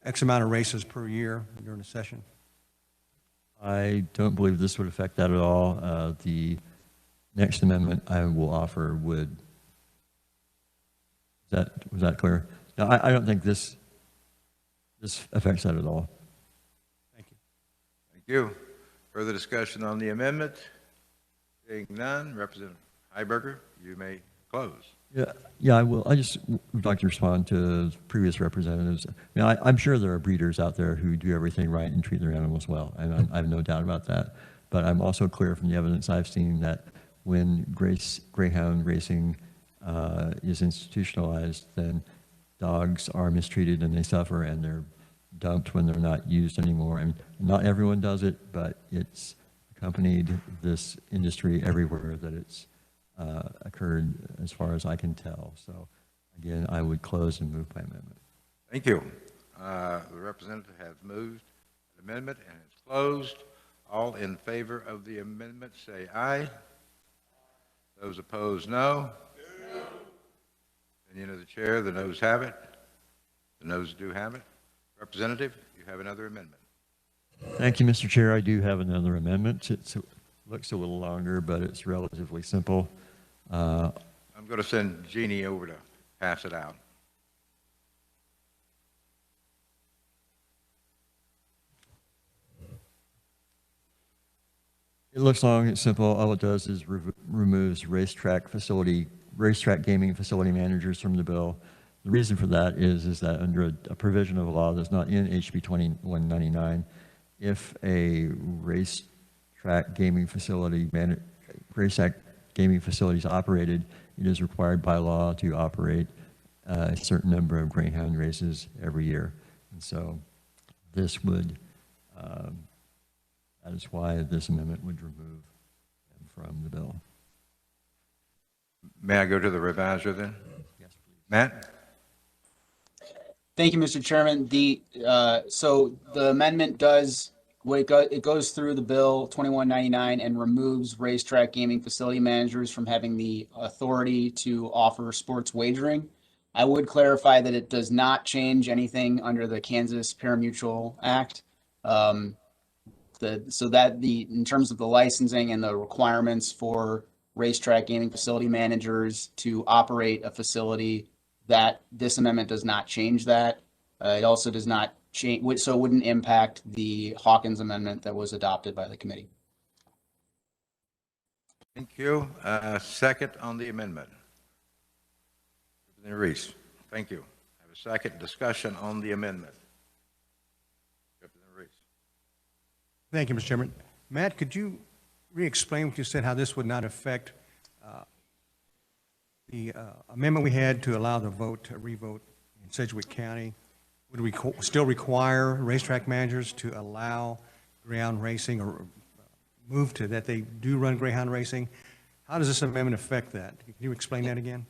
X amount of races per year during a session? I don't believe this would affect that at all. The next amendment I will offer would. Was that clear? No, I don't think this affects that at all. Thank you. Thank you. Further discussion on the amendment? Seeing none, Representative Heiberger, you may close. Yeah, I will. I just would like to respond to previous representatives. I'm sure there are breeders out there who do everything right and treat their animals well, and I have no doubt about that. But I'm also clear from the evidence I've seen that when greyhound racing is institutionalized, then dogs are mistreated and they suffer and they're dumped when they're not used anymore. And not everyone does it, but it's accompanied this industry everywhere that it's occurred as far as I can tell. So again, I would close and move my amendment. Thank you. The representative has moved the amendment and it's closed. All in favor of the amendment say aye. Those opposed, no. Opinion of the chair, the noes have it. The noes do have it. Representative, you have another amendment. Thank you, Mr. Chair. I do have another amendment. It looks a little longer, but it's relatively simple. I'm going to send Jeannie over to pass it out. It looks long, it's simple. All it does is removes racetrack gaming facility managers from the bill. The reason for that is that under a provision of a law that's not in HB 2199, if a racetrack gaming facility is operated, it is required by law to operate a certain number of greyhound races every year. And so this would, that is why this amendment would remove them from the bill. May I go to the reviser then? Yes, please. Matt? Thank you, Mr. Chairman. So the amendment it goes through the bill 2199 and removes racetrack gaming facility managers from having the authority to offer sports wagering. I would clarify that it does not change anything under the Kansas Pari-Mutuel Act. In terms of the licensing and the requirements for racetrack gaming facility managers to operate a facility, that this amendment does not change that. It also does not change, so it wouldn't impact the Hawkins amendment that was adopted by the committee. Thank you. Second on the amendment. Representative Reese, thank you. Have a second discussion on the amendment. Representative Reese. Thank you, Mr. Chairman. Matt, could you re-explain what you said, how this would not affect the amendment we had to allow the vote, to revote in Sedgwick County? Would we still require racetrack managers to allow greyhound racing, or move to that they do run greyhound racing? How does this amendment affect that? Can you explain that again?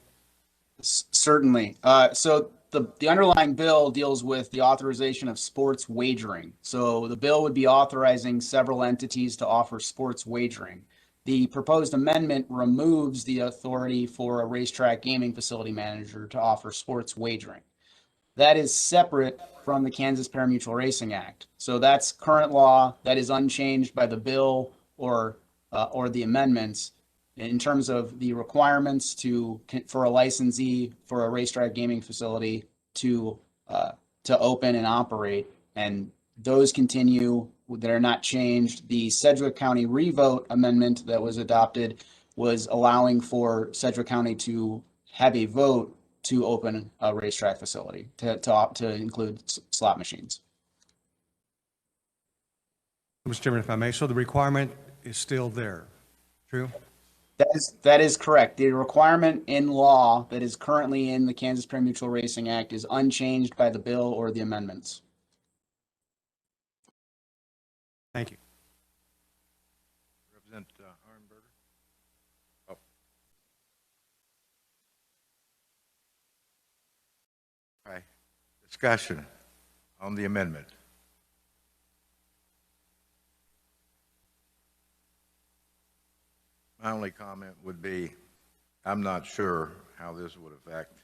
Certainly. So the underlying bill deals with the authorization of sports wagering. So the bill would be authorizing several entities to offer sports wagering. The proposed amendment removes the authority for a racetrack gaming facility manager to offer sports wagering. That is separate from the Kansas Parimutuel Racing Act. So that's current law. That is unchanged by the bill or the amendments. In terms of the requirements for a licensee for a racetrack gaming facility to open and operate, and those continue, that are not changed. The Sedgwick County revote amendment that was adopted was allowing for Sedgwick County to have a vote to open a racetrack facility to include slot machines. Mr. Chairman, if I may, so the requirement is still there, true? That is correct. The requirement in law that is currently in the Kansas Parimutuel Racing Act is unchanged by the bill or the amendments. Thank you. Representative Arnberger. Oh. All right. Discussion on the amendment. My only comment would be, I'm not sure how this would affect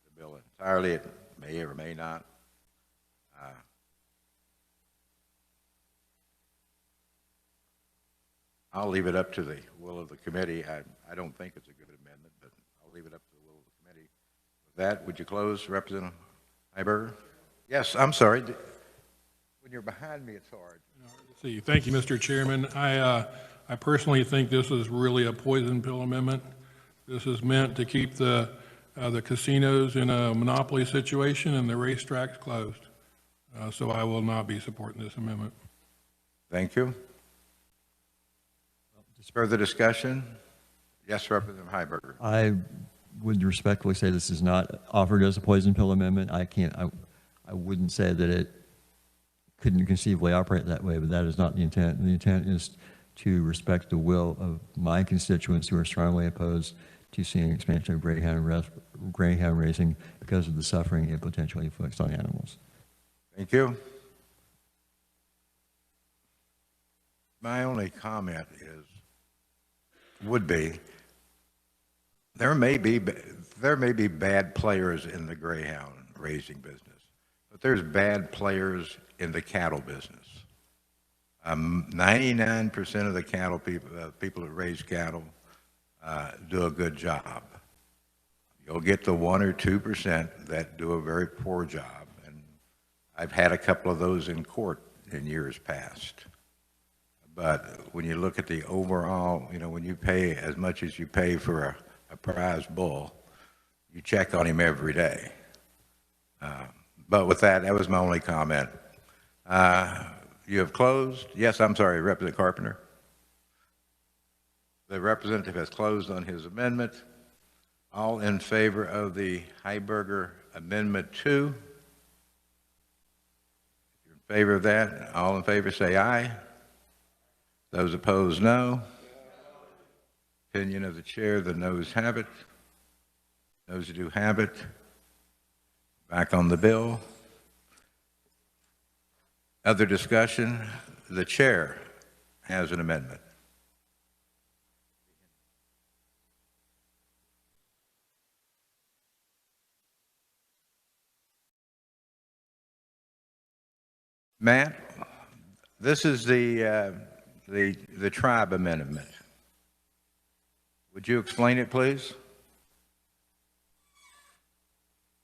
the bill entirely. It may or may not. I'll leave it up to the will of the committee. I don't think it's a good amendment, but I'll leave it up to the will of the committee. With that, would you close, Representative Heiberger? Yes, I'm sorry. When you're behind me, it's hard. See, thank you, Mr. Chairman. I personally think this is really a poison pill amendment. This is meant to keep the casinos in a monopoly situation and the racetracks closed. So I will not be supporting this amendment. Thank you. Further discussion? Yes, Representative Heiberger. I would respectfully say this is not offered as a poison pill amendment. I wouldn't say that it couldn't conceivably operate that way, but that is not the intent. The intent is to respect the will of my constituents who are strongly opposed to seeing expansion of greyhound racing because of the suffering it potentially inflicts on animals. Thank you. My only comment would be there may be bad players in the greyhound racing business, but there's bad players in the cattle business. 99% of the cattle people that raise cattle do a good job. You'll get the 1 or 2% that do a very poor job, and I've had a couple of those in court in years past. But when you look at the overall, when you pay as much as you pay for a prize bull, you check on him every day. But with that, that was my only comment. You have closed? Yes, I'm sorry, Representative Carpenter. The representative has closed on his amendment. All in favor of the Heiberger Amendment 2? If you're in favor of that, all in favor say aye. Those opposed, no. Opinion of the chair, the noes have it. Those who do have it. Back on the bill. Other discussion? The chair has an amendment. Matt, This is the tribe amendment. Would you explain it, please?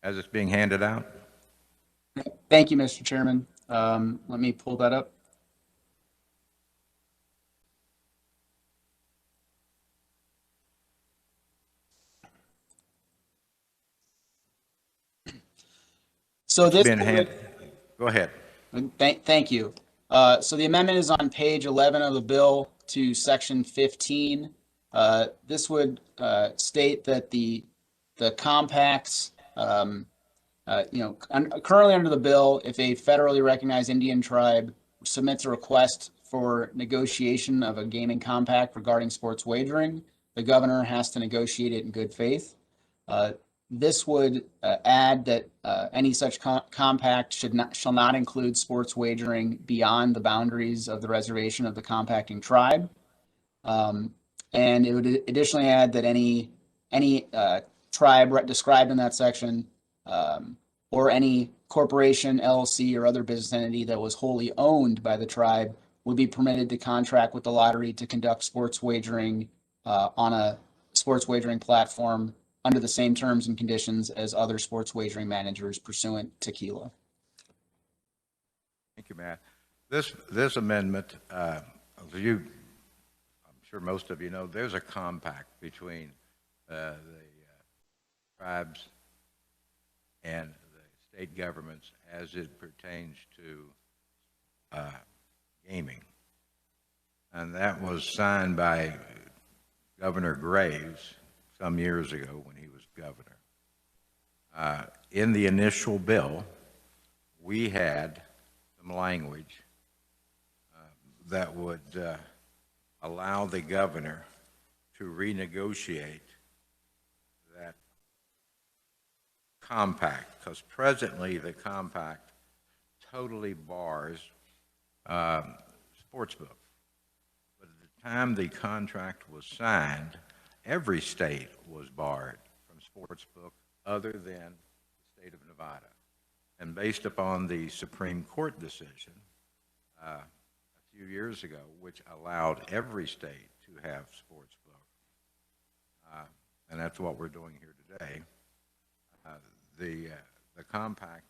As it's being handed out? Thank you, Mr. Chairman. Let me pull that up. So It's this been handed. Go ahead. Thank you. So the amendment is on page 11 of the bill to section 15. This would state that the compacts, currently under the bill, if a federally recognized Indian tribe submits a request for negotiation of a gaming compact regarding sports wagering, the governor has to negotiate it in good faith. This would add that any such compact shall not include sports wagering beyond the boundaries of the reservation of the compacting tribe. And it would additionally add that any tribe described in that section, or any corporation, LLC, or other business entity that was wholly owned by the tribe would be permitted to contract with the lottery to conduct sports wagering on a sports wagering platform under the same terms and conditions as other sports wagering managers pursuant to KELA. Thank you, Matt. This amendment, I'm sure most of you know, there's a compact between the tribes and the state governments as it pertains to gaming. And that was signed by Governor Graves some years ago when he was governor. In the initial bill, we had some language that would allow the governor to renegotiate that compact, because presently the compact totally bars sportsbook. But at the time the contract was signed, every state was barred from sportsbook other than the state of Nevada. And based upon the Supreme Court decision a few years ago, which allowed every state to have sportsbook, and that's what we're doing here today, the compact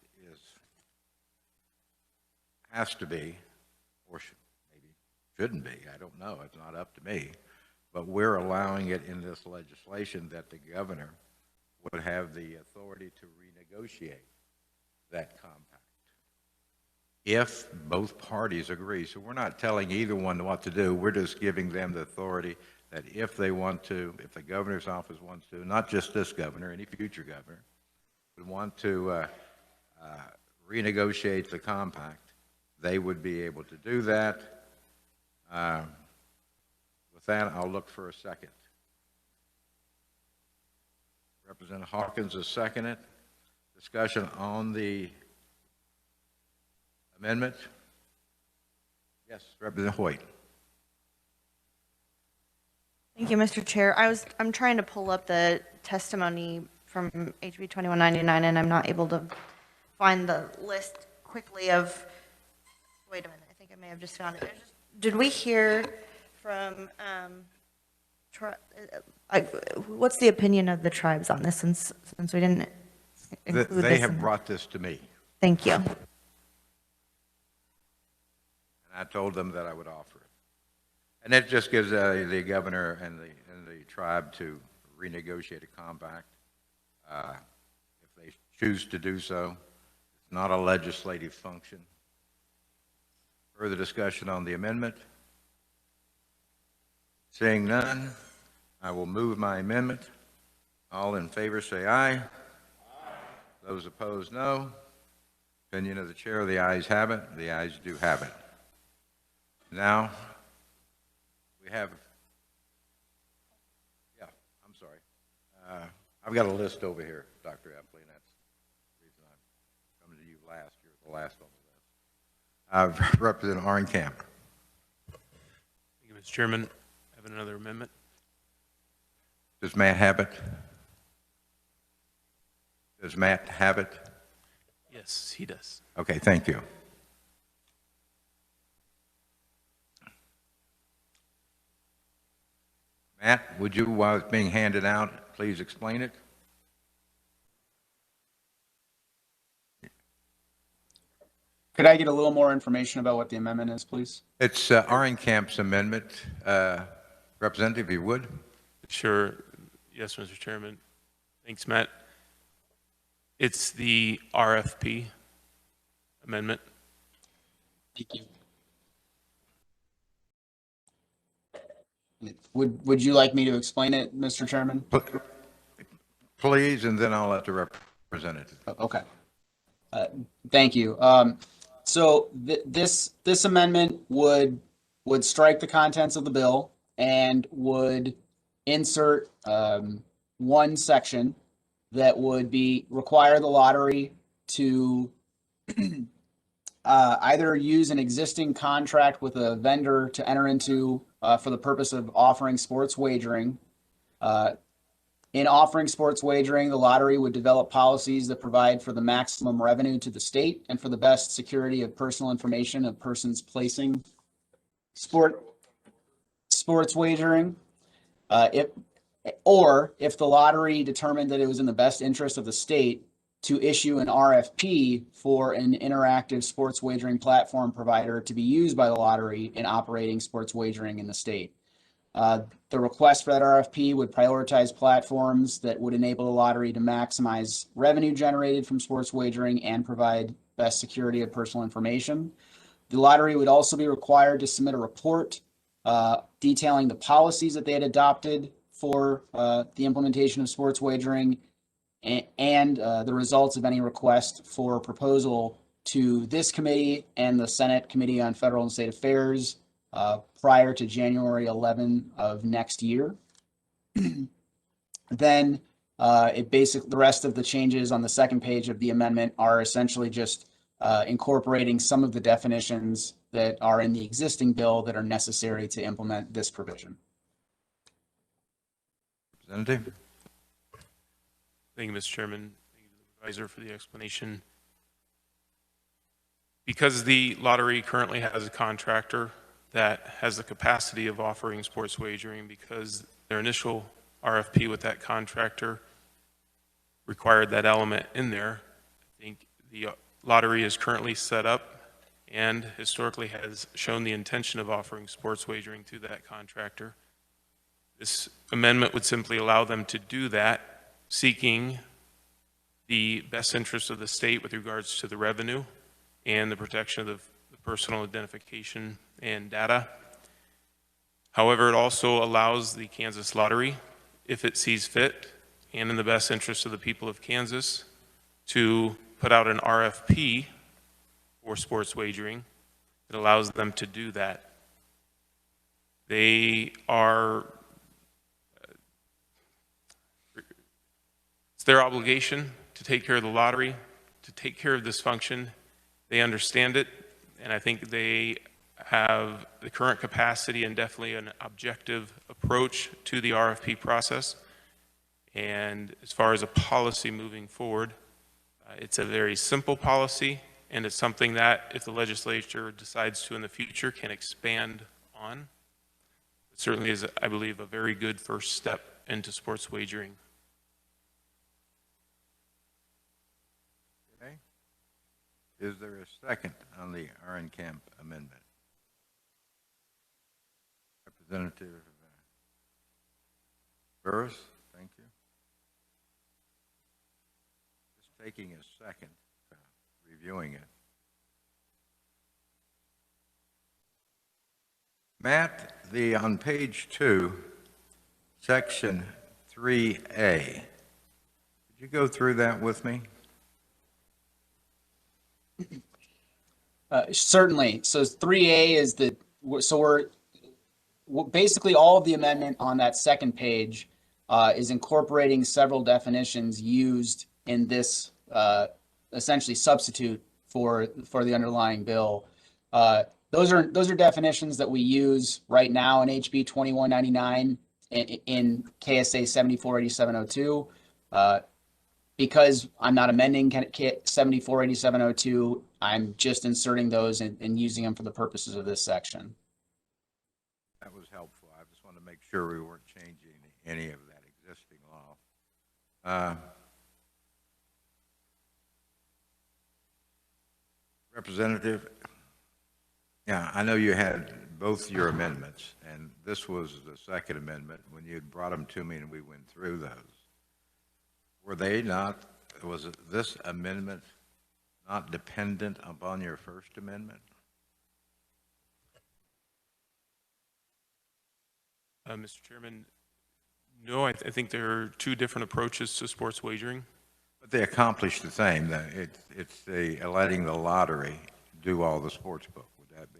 has to be, or maybe shouldn't be, I don't know, it's not up to me, but we're allowing it in this legislation that the governor would have the authority to renegotiate that compact if both parties agree. So we're not telling either one what to do, we're just giving them the authority that if they want to, if the governor's office wants to, not just this governor, any future governor, would want to renegotiate the compact, they would be able to do that. With that, I'll look for a second. Representative Hawkins has seconded. Discussion on the amendment? Yes, Representative Hoyt. Thank you, Mr. Chair. I'm trying to pull up the testimony from HB 2199, and I'm not able to find the list quickly of, wait a minute, I think I may have just found it. Did we hear from, what's the opinion of the tribes on this since we didn't include this? They have brought this to me. Thank you. And I told them that I would offer it. And it just gives the governor and the tribe to renegotiate a compact if they choose to do so. It's not a legislative function. Further discussion on the amendment? Seeing none, I will move my amendment. All in favor say aye. Aye. Those opposed, no. Opinion of the chair, the ayes have it. The ayes do have it. Now, we have, I'm sorry. I've got a list over here, Dr. Epley, and that's the reason I'm coming to you last. You're the last on the list. Representative Arncamp. Thank you, Mr. Chairman. I have another amendment. Does Matt have it? Does Matt have it? Yes, he does. Okay, thank you. Matt, would you, while it's being handed out, please explain it? Could I get a little more information about what the amendment is, please? It's Camp's amendment. Representative, if you would. Sure. Yes, Mr. Chairman. Thanks, Matt. It's the RFP Amendment. Thank you. Would you like me to explain it, Mr. Chairman? Please, and then I'll let the representative. Okay. Thank you. So this amendment would strike the contents of the bill and would insert one section that would require the lottery to either use an existing contract with a vendor to enter into for the purpose of offering sports wagering. In offering sports wagering, the lottery would develop policies that provide for the maximum revenue to the state and for the best security of personal information of persons placing sports wagering. If the lottery determined that it was in the best interest of the state to issue an RFP for an interactive sports wagering platform provider to be used by the lottery in operating sports wagering in the state. The request for that RFP would prioritize platforms that would enable the lottery to maximize revenue generated from sports wagering and provide best security of personal information. The lottery would also be required to submit a report detailing the policies that they had adopted for the implementation of sports wagering and the results of any request for proposal to this committee and the Senate Committee on Federal and State Affairs prior to January 11 of next year. Then the rest of the changes on the second page of the amendment are essentially just incorporating some of the definitions that are in the existing bill that are necessary to implement this provision. Representative? Thank you, Mr. Chairman. Thank you to the advisor for the explanation. Because the lottery currently has a contractor that has the capacity of offering sports wagering, because their initial RFP with that contractor required that element in there, I think the lottery is currently set up and historically has shown the intention of offering sports wagering to that contractor. This amendment would simply allow them to do that, seeking the best interest of the state with regards to the revenue and the protection of the personal identification and data. However, it also allows the Kansas Lottery, if it sees fit and in the best interest of the people of Kansas, to put out an RFP for sports wagering. It allows them to do that. They are, it's their obligation to take care of the lottery, to take care of this function. They understand it, and I think they have the current capacity and definitely an objective approach to the RFP process. And as far as a policy moving forward, it's a very simple policy, and it's something that if the legislature decides to in the future can expand on. It certainly is, I believe, a very good first step into sports wagering. Okay. Is there a second on the Camp amendment? Representative Burris, thank you. Just taking a second, reviewing it. Matt, on page 2, section 3A, could you go through that with me? Certainly. So 3A is basically all of the amendment on that second page is incorporating several definitions used in this essentially substitute for the underlying bill. Those are definitions that we use right now in HB 2199 in KSA 748702. Because I'm not amending 748702, I'm just inserting those and using them for the purposes of this section. That was helpful. I just wanted to make sure we weren't changing any of that existing law. Representative, yeah, I know you had both your amendments, and this was the second amendment when you had brought them to me and we went through those. Were they not, was this amendment not dependent upon your first amendment? Mr. Chairman, no, I think there are two different approaches to sports wagering. But they accomplish the same. It's letting the lottery do all the sports book. Would that be?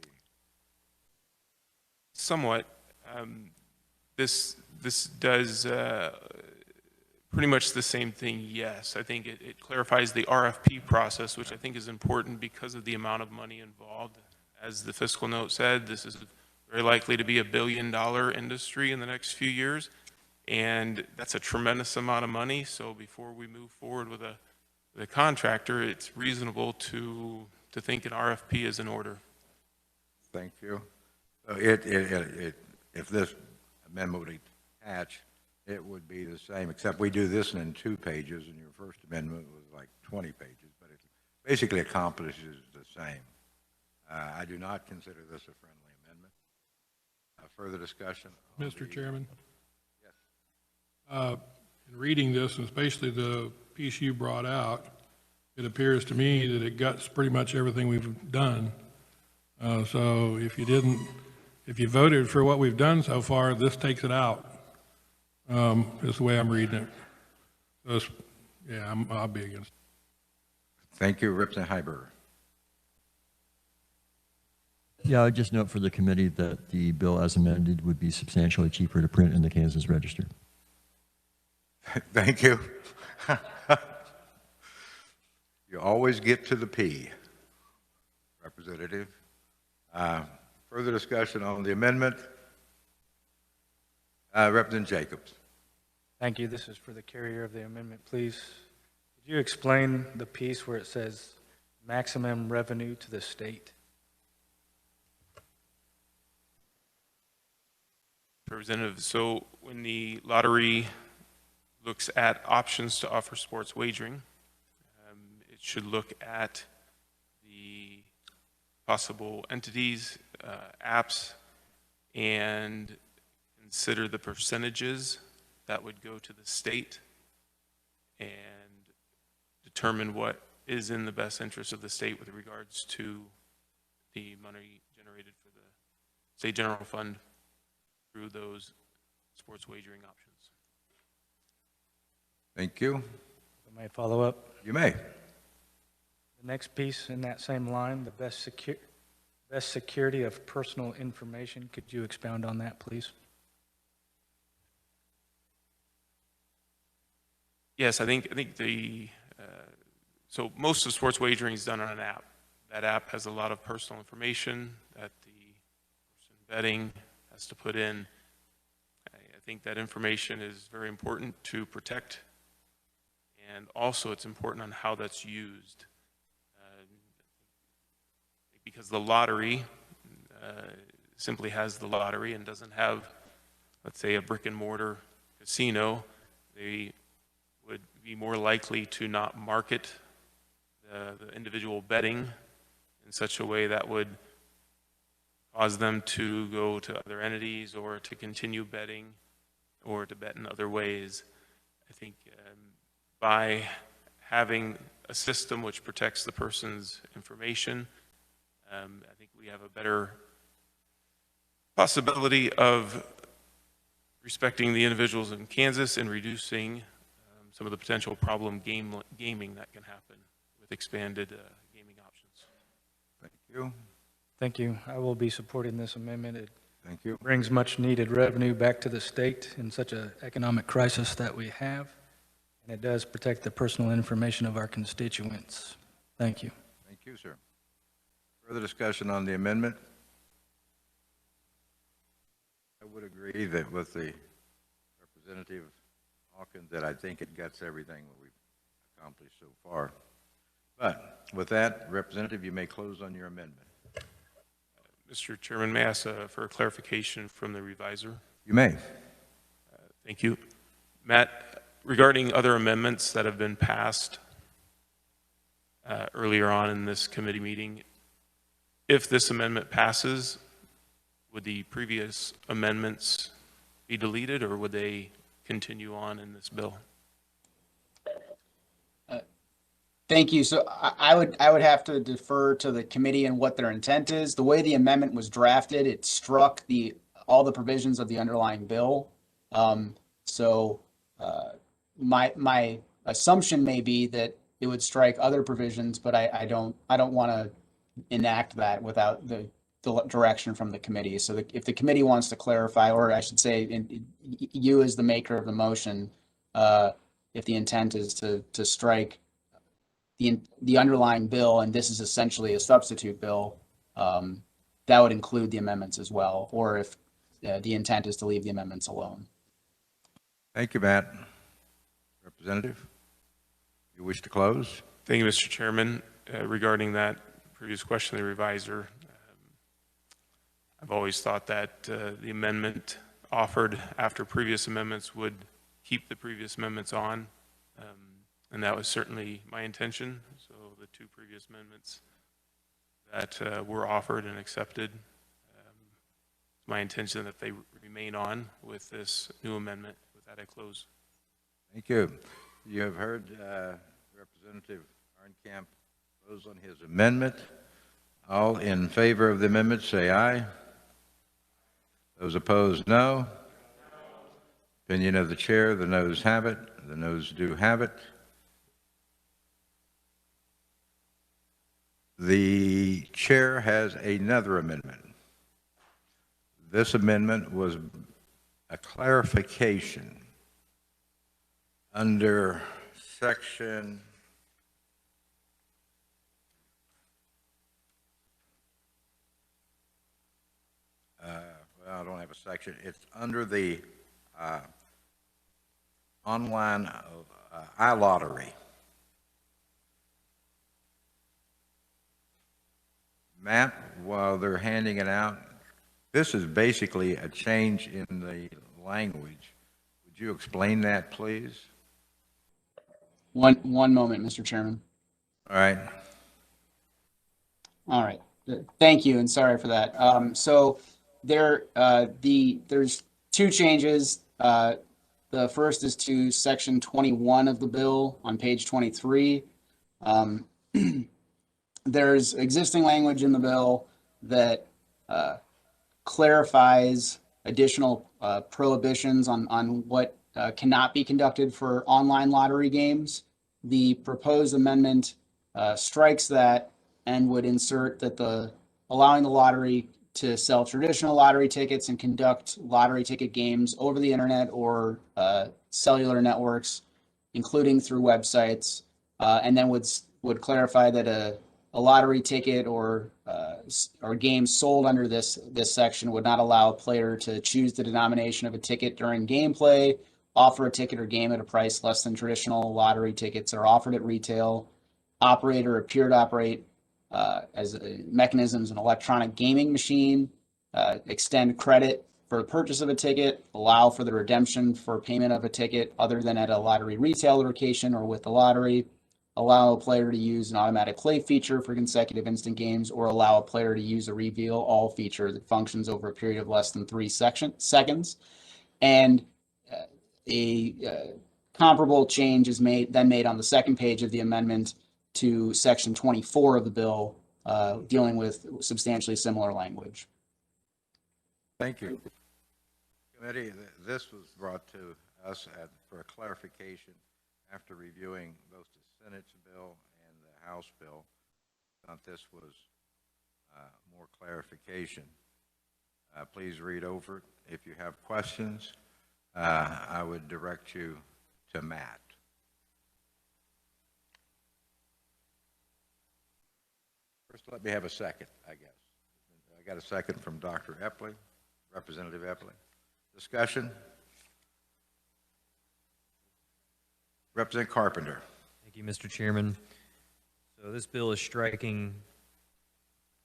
Somewhat. This does pretty much the same thing, yes. I think it clarifies the RFP process, which I think is important because of the amount of money involved. As the fiscal note said, this is very likely to be $1 billion industry in the next few years, and that's a tremendous amount of money. So before we move forward with a contractor, it's reasonable to think an RFP is in order. Thank you. So if this amendment would attach, it would be the same, except we do this in 2 pages, and your first amendment was like 20 pages, but it basically accomplishes the same. I do not consider this a friendly amendment. Further discussion? Mr. Chairman? Yes. In reading this, and especially the piece you brought out, it appears to me that it guts pretty much everything we've done. So if you voted for what we've done so far, this takes it out. Is the way I'm reading it. So yeah, I'll be against it. Thank you, Representative Heiberger. Yeah, I'd just note for the committee that the bill as amended would be substantially cheaper to print in the Kansas Register. Thank you. You always get to the P, Representative. Further discussion on the amendment? Representative Jacobs. Thank you. This is for the carrier of the amendment, please. Could you explain the piece where it says maximum revenue to the state? Representative, so when the lottery looks at options to offer sports wagering, it should look at the possible entities, apps, and consider the percentages that would go to the state and determine what is in the best interest of the state with regards to the money generated for the state general fund through those sports wagering options. Thank you. If I may follow up. You may. The next piece in that same line, the best security of personal information. Could you expound on that, please? Yes, I think so most of sports wagering is done on an app. That app has a lot of personal information that the person betting has to put in. I think that information is very important to protect, and also it's important on how that's used. Because the lottery simply has the lottery and doesn't have, let's say, a brick and mortar casino, they would be more likely to not market the individual betting in such a way that would cause them to go to other entities or to continue betting or to bet in other ways. I think by having a system which protects the person's information, I think we have a better possibility of respecting the individuals in Kansas and reducing some of the potential problem gaming that can happen with expanded gaming options. Thank you. Thank you. I will be supporting this amendment. It Thank you. brings much needed revenue back to the state in such an economic crisis that we have, and it does protect the personal information of our constituents. Thank you. Thank you, sir. Further discussion on the amendment? I would agree that with the Representative Hawkins that I think it gets everything that we've accomplished so far. But with that, Representative, you may close on your amendment. Mr. Chairman, may I ask for a clarification from the reviser? You may. Thank you. Matt, regarding other amendments that have been passed earlier on in this committee meeting, if this amendment passes, would the previous amendments be deleted, or would they continue on in this bill? Thank you. So I would have to defer to the committee and what their intent is. The way the amendment was drafted, it struck all the provisions of the underlying bill. My assumption may be that it would strike other provisions, but I don't want to enact that without the direction from the committee. So if the committee wants to clarify, or I should say, you as the maker of the motion, if the intent is to strike the underlying bill, and this is essentially a substitute bill, that would include the amendments as well, or if the intent is to leave the amendments alone. Thank you, Matt. Representative, you wish to close? Thank you, Mr. Chairman. Regarding that previous question, the reviser, I've always thought that the amendment offered after previous amendments would keep the previous amendments on, and that was certainly my intention. So the two previous amendments that were offered and accepted, it's my intention that they remain on with this new amendment. With that, I close. Thank you. You have heard Representative Arnkamp close on his amendment. All in favor of the amendment, say aye. Those opposed, no. Opinion of the chair, the noes have it. The noes do have it. The chair has another amendment. This amendment was a clarification under section well, I don't have a section. It's under the online iLottery. Matt, while they're handing it out, this is basically a change in the language. Would you explain that, please? One moment, Mr. Chairman. All right. All right. Thank you, and sorry for that. So there's two changes. The first is to section 21 of the bill on page 23. There's existing language in the bill that clarifies additional prohibitions on what cannot be conducted for online lottery games. The proposed amendment strikes that and would insert that allowing the lottery to sell traditional lottery tickets and conduct lottery ticket games over the internet or cellular networks, including through websites, and then would clarify that a lottery ticket or game sold under this section would not allow a player to choose the denomination of a ticket during gameplay, offer a ticket or game at a price less than traditional lottery tickets are offered at retail, operate or appear to operate as a mechanism as an electronic gaming machine, extend credit for the purchase of a ticket, allow for the redemption for payment of a ticket other than at a lottery retail location or with the lottery, allow a player to use an automatic play feature for consecutive instant games, or allow a player to use a reveal all feature that functions over a period of less than 3 seconds. And a comparable change is made on the second page of the amendment to section 24 of the bill, dealing with substantially similar language. Thank you. Committee, this was brought to us for a clarification after reviewing both the Senate bill and the House bill. I thought this was more clarification. Please read over it. If you have questions, I would direct you to Matt. First, let me have a second, I guess. I got a second from Dr. Epley, Representative Epley. Discussion? Representative Carpenter. Thank you, Mr. Chairman. So this bill is striking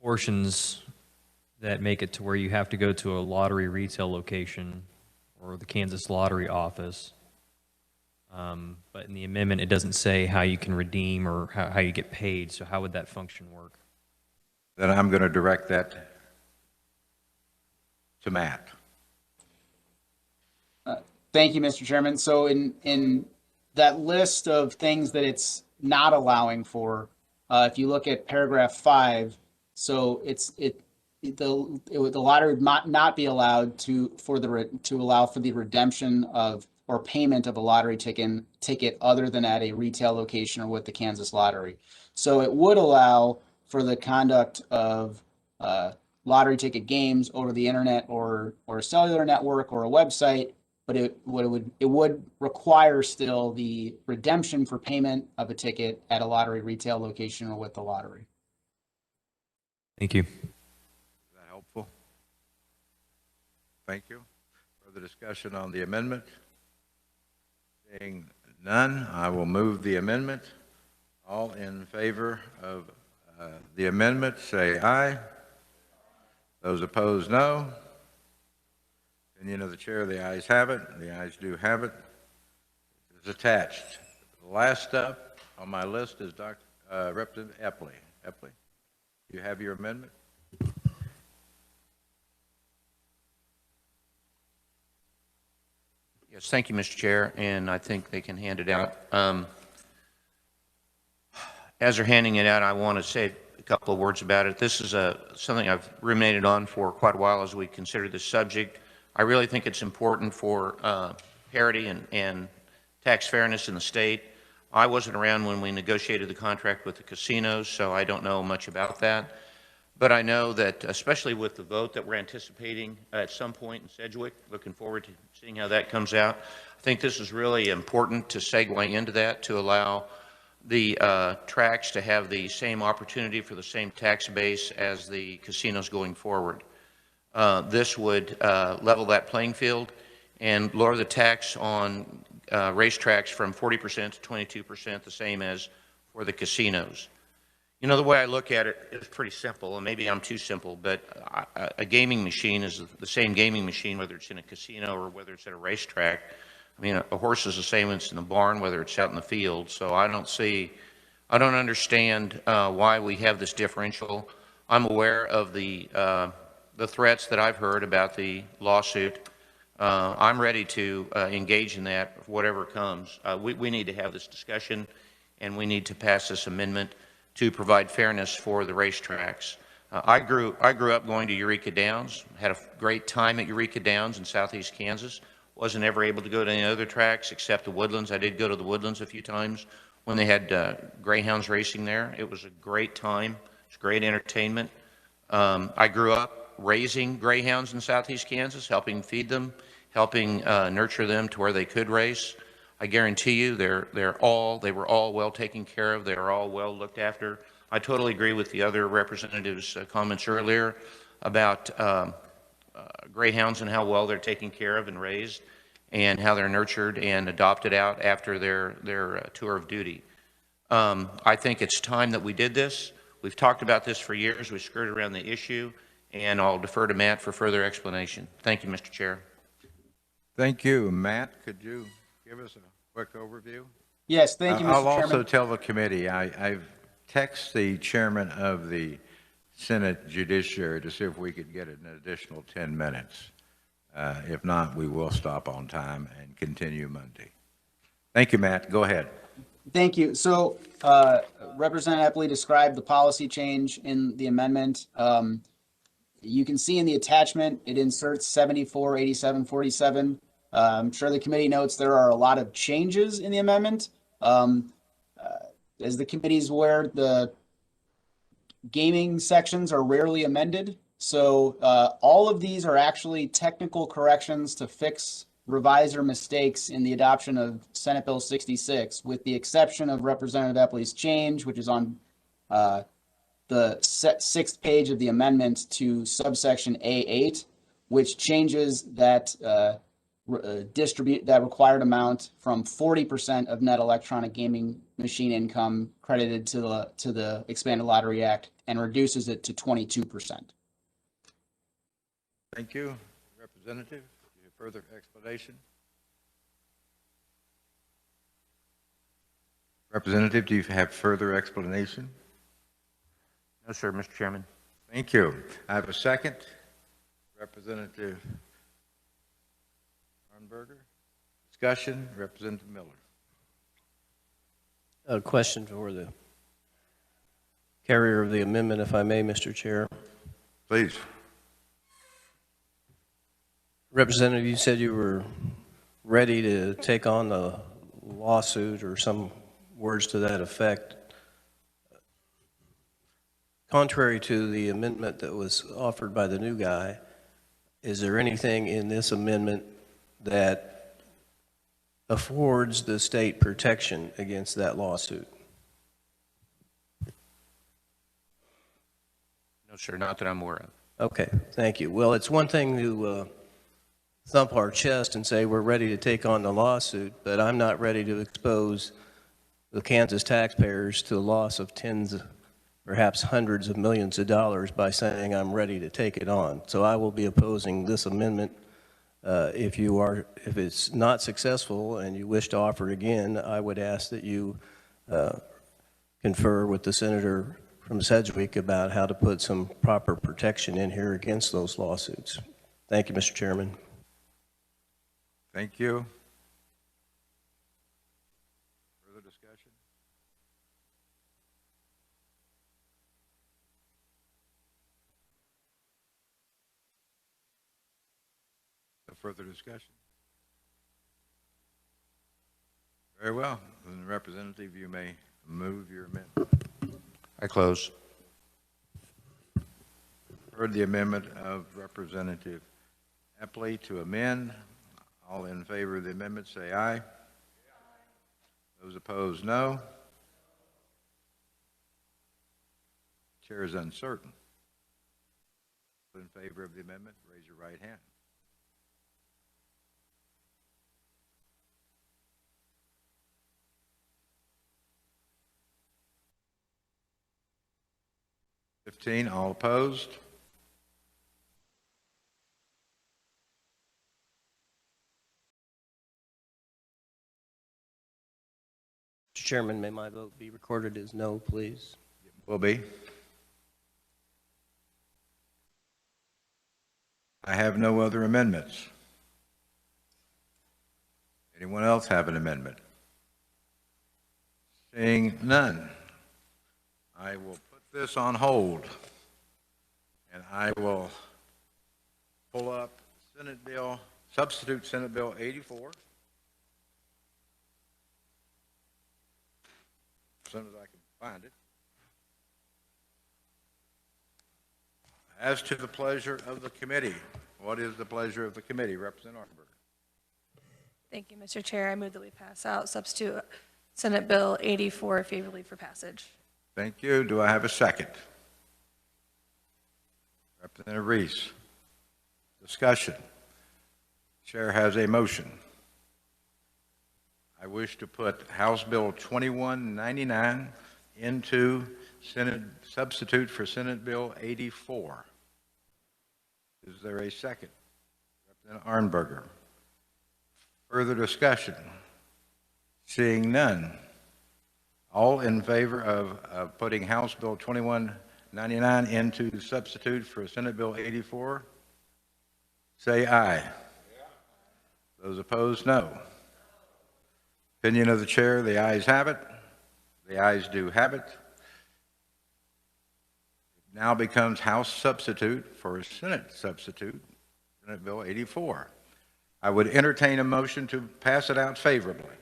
portions that make it to where you have to go to a lottery retail location or the Kansas Lottery Office. But in the amendment, it doesn't say how you can redeem or how you get paid. So how would that function work? Then I'm going to direct that to Matt. Thank you, Mr. Chairman. So in that list of things that it's not allowing for, if you look at paragraph 5, so the lottery would not be allowed to allow for the redemption of or payment of a lottery ticket other than at a retail location or with the Kansas Lottery. So it would allow for the conduct of lottery ticket games over the internet or a cellular network or a website, but it would require still the redemption for payment of a ticket at a lottery retail location or with the lottery. Thank you. Is that helpful? Thank you. Further discussion on the amendment? Seeing none, I will move the amendment. All in favor of the amendment, say aye. Those opposed, no. Opinion of the chair, the ayes have it. The ayes do have it. It is attached. Last up on my list is Representative Epley. Epley, you have your amendment? Yes, thank you, Mr. Chair, and I think they can hand it out. As they're handing it out, I want to say a couple of words about it. This is something I've ruminated on for quite a while as we consider this subject. I really think it's important for parity and tax fairness in the state. I wasn't around when we negotiated the contract with the casinos, so I don't know much about that. But I know that, especially with the vote that we're anticipating at some point in Sedgwick, looking forward to seeing how that comes out, I think this is really important to segue into that, to allow the tracks to have the same opportunity for the same tax base as the casinos going forward. This would level that playing field and lower the tax on racetracks from 40% to 22%, the same as for the casinos. You know, the way I look at it is pretty simple, and maybe I'm too simple, but a gaming machine is the same gaming machine whether it's in a casino or whether it's at a racetrack. I mean, a horse is the same when it's in the barn, whether it's out in the field. So I don't understand why we have this differential. I'm aware of the threats that I've heard about the lawsuit. I'm ready to engage in that, whatever comes. We need to have this discussion, and we need to pass this amendment to provide fairness for the racetracks. I grew up going to Eureka Downs, had a great time at Eureka Downs in southeast Kansas. Wasn't ever able to go to any other tracks except the Woodlands. I did go to the Woodlands a few times when they had greyhounds racing there. It was a great time. It was great entertainment. I grew up raising greyhounds in southeast Kansas, helping feed them, helping nurture them to where they could race. I guarantee you they were all well taken care of. They were all well looked after. I totally agree with the other representatives' comments earlier about greyhounds and how well they're taken care of and raised and how they're nurtured and adopted out after their tour of duty. I think it's time that we did this. We've talked about this for years. We skirted around the issue, and I'll defer to Matt for further explanation. Thank you, Mr. Chair. Thank you. Matt, could you give us a quick overview? Yes, thank you, Mr. I'll Chairman. also tell the committee, I've texted the chairman of the Senate Judiciary to see if we could get an additional 10 minutes. If not, we will stop on time and continue Monday. Thank you, Matt. Go ahead. Thank you. So Representative Epley described the policy change in the amendment. You can see in the attachment, it inserts 748747. I'm sure the committee notes there are a lot of changes in the amendment. As the committee is aware, the gaming sections are rarely amended. So all of these are actually technical corrections to fix revise or mistakes in the adoption of Senate Bill 66, with the exception of Representative Epley's change, which is on the sixth page of the amendment to subsection A8, which changes that that required amount from 40% of net electronic gaming machine income credited to the Expanded Lottery Act and reduces it to 22%. Thank you, Representative. Further explanation? Representative, do you have further explanation? No, sir, Mr. Chairman. Thank you. I have a second. Representative Arnberger. Discussion, Representative Miller. A question for the carrier of the amendment, if I may, Mr. Chair. Please. Representative, you said you were ready to take on the lawsuit or some words to that effect. Contrary to the amendment that was offered by the new guy, is there anything in this amendment that affords the state protection against that lawsuit? No, sir, not that I'm aware of. Okay, thank you. Well, it's one thing to thump our chest and say we're ready to take on the lawsuit, but I'm not ready to expose the Kansas taxpayers to the loss of tens, perhaps hundreds of millions of dollars by saying I'm ready to take it on. So I will be opposing this amendment. If it's not successful and you wish to offer it again, I would ask that you confer with the senator from Sedgwick about how to put some proper protection in here against those lawsuits. Thank you, Mr. Chairman. Thank you. Further discussion? No further discussion? Very well. Then, Representative, you may move your amendment. I close. Heard the amendment of Representative Epley to amend. All in favor of the amendment, say aye. Those opposed, no. Chair is uncertain. In favor of the amendment, raise your right hand. All opposed? Mr. Chairman, may my vote be recorded as no, please? Will be. I have no other amendments. Anyone else have an amendment? Seeing none, I will put this on hold, and I will pull up substitute Senate Bill 84. As soon as I can find it. As to the pleasure of the committee, what is the pleasure of the committee? Representative Arnberger. Thank you, Mr. Chair. I move that we pass out substitute Senate Bill 84 favorably for passage. Thank you. Do I have a second? Representative Reese. Discussion. Chair has a motion. I wish to put House Bill 2199 into Senate substitute for Senate Bill 84. Is there a second? Representative Arnberger. Further discussion? Seeing none. All in favor of putting House Bill 2199 into substitute for Senate Bill 84, say aye. Those opposed, no. Opinion of the chair, the ayes have it. The ayes do have it. It now becomes House substitute for Senate substitute, Senate Bill 84. I would entertain a motion to pass it out favorably.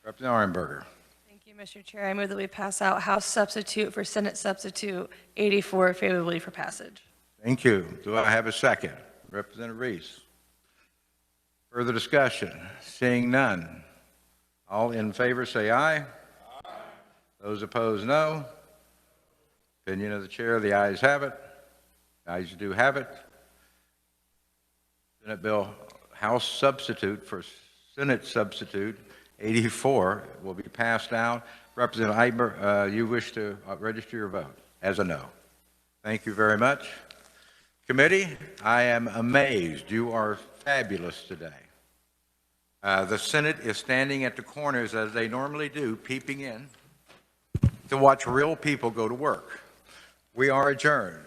Representative Arnberger. Thank you, Mr. Chair. I move that we pass out House substitute for Senate substitute 84 favorably for passage. Thank you. Do I have a second? Representative Reese. Further discussion? Seeing none. All in favor say aye. Aye. Those opposed, no. Opinion of the chair, the ayes have it. The ayes do have it. Senate Bill House substitute for Senate substitute 84 will be passed out. Representative Eiber, you wish to register your vote as a no. Thank you very much. Committee, I am amazed. You are fabulous today. The Senate is standing at the corners as they normally do, peeping in to watch real people go to work. We are adjourned.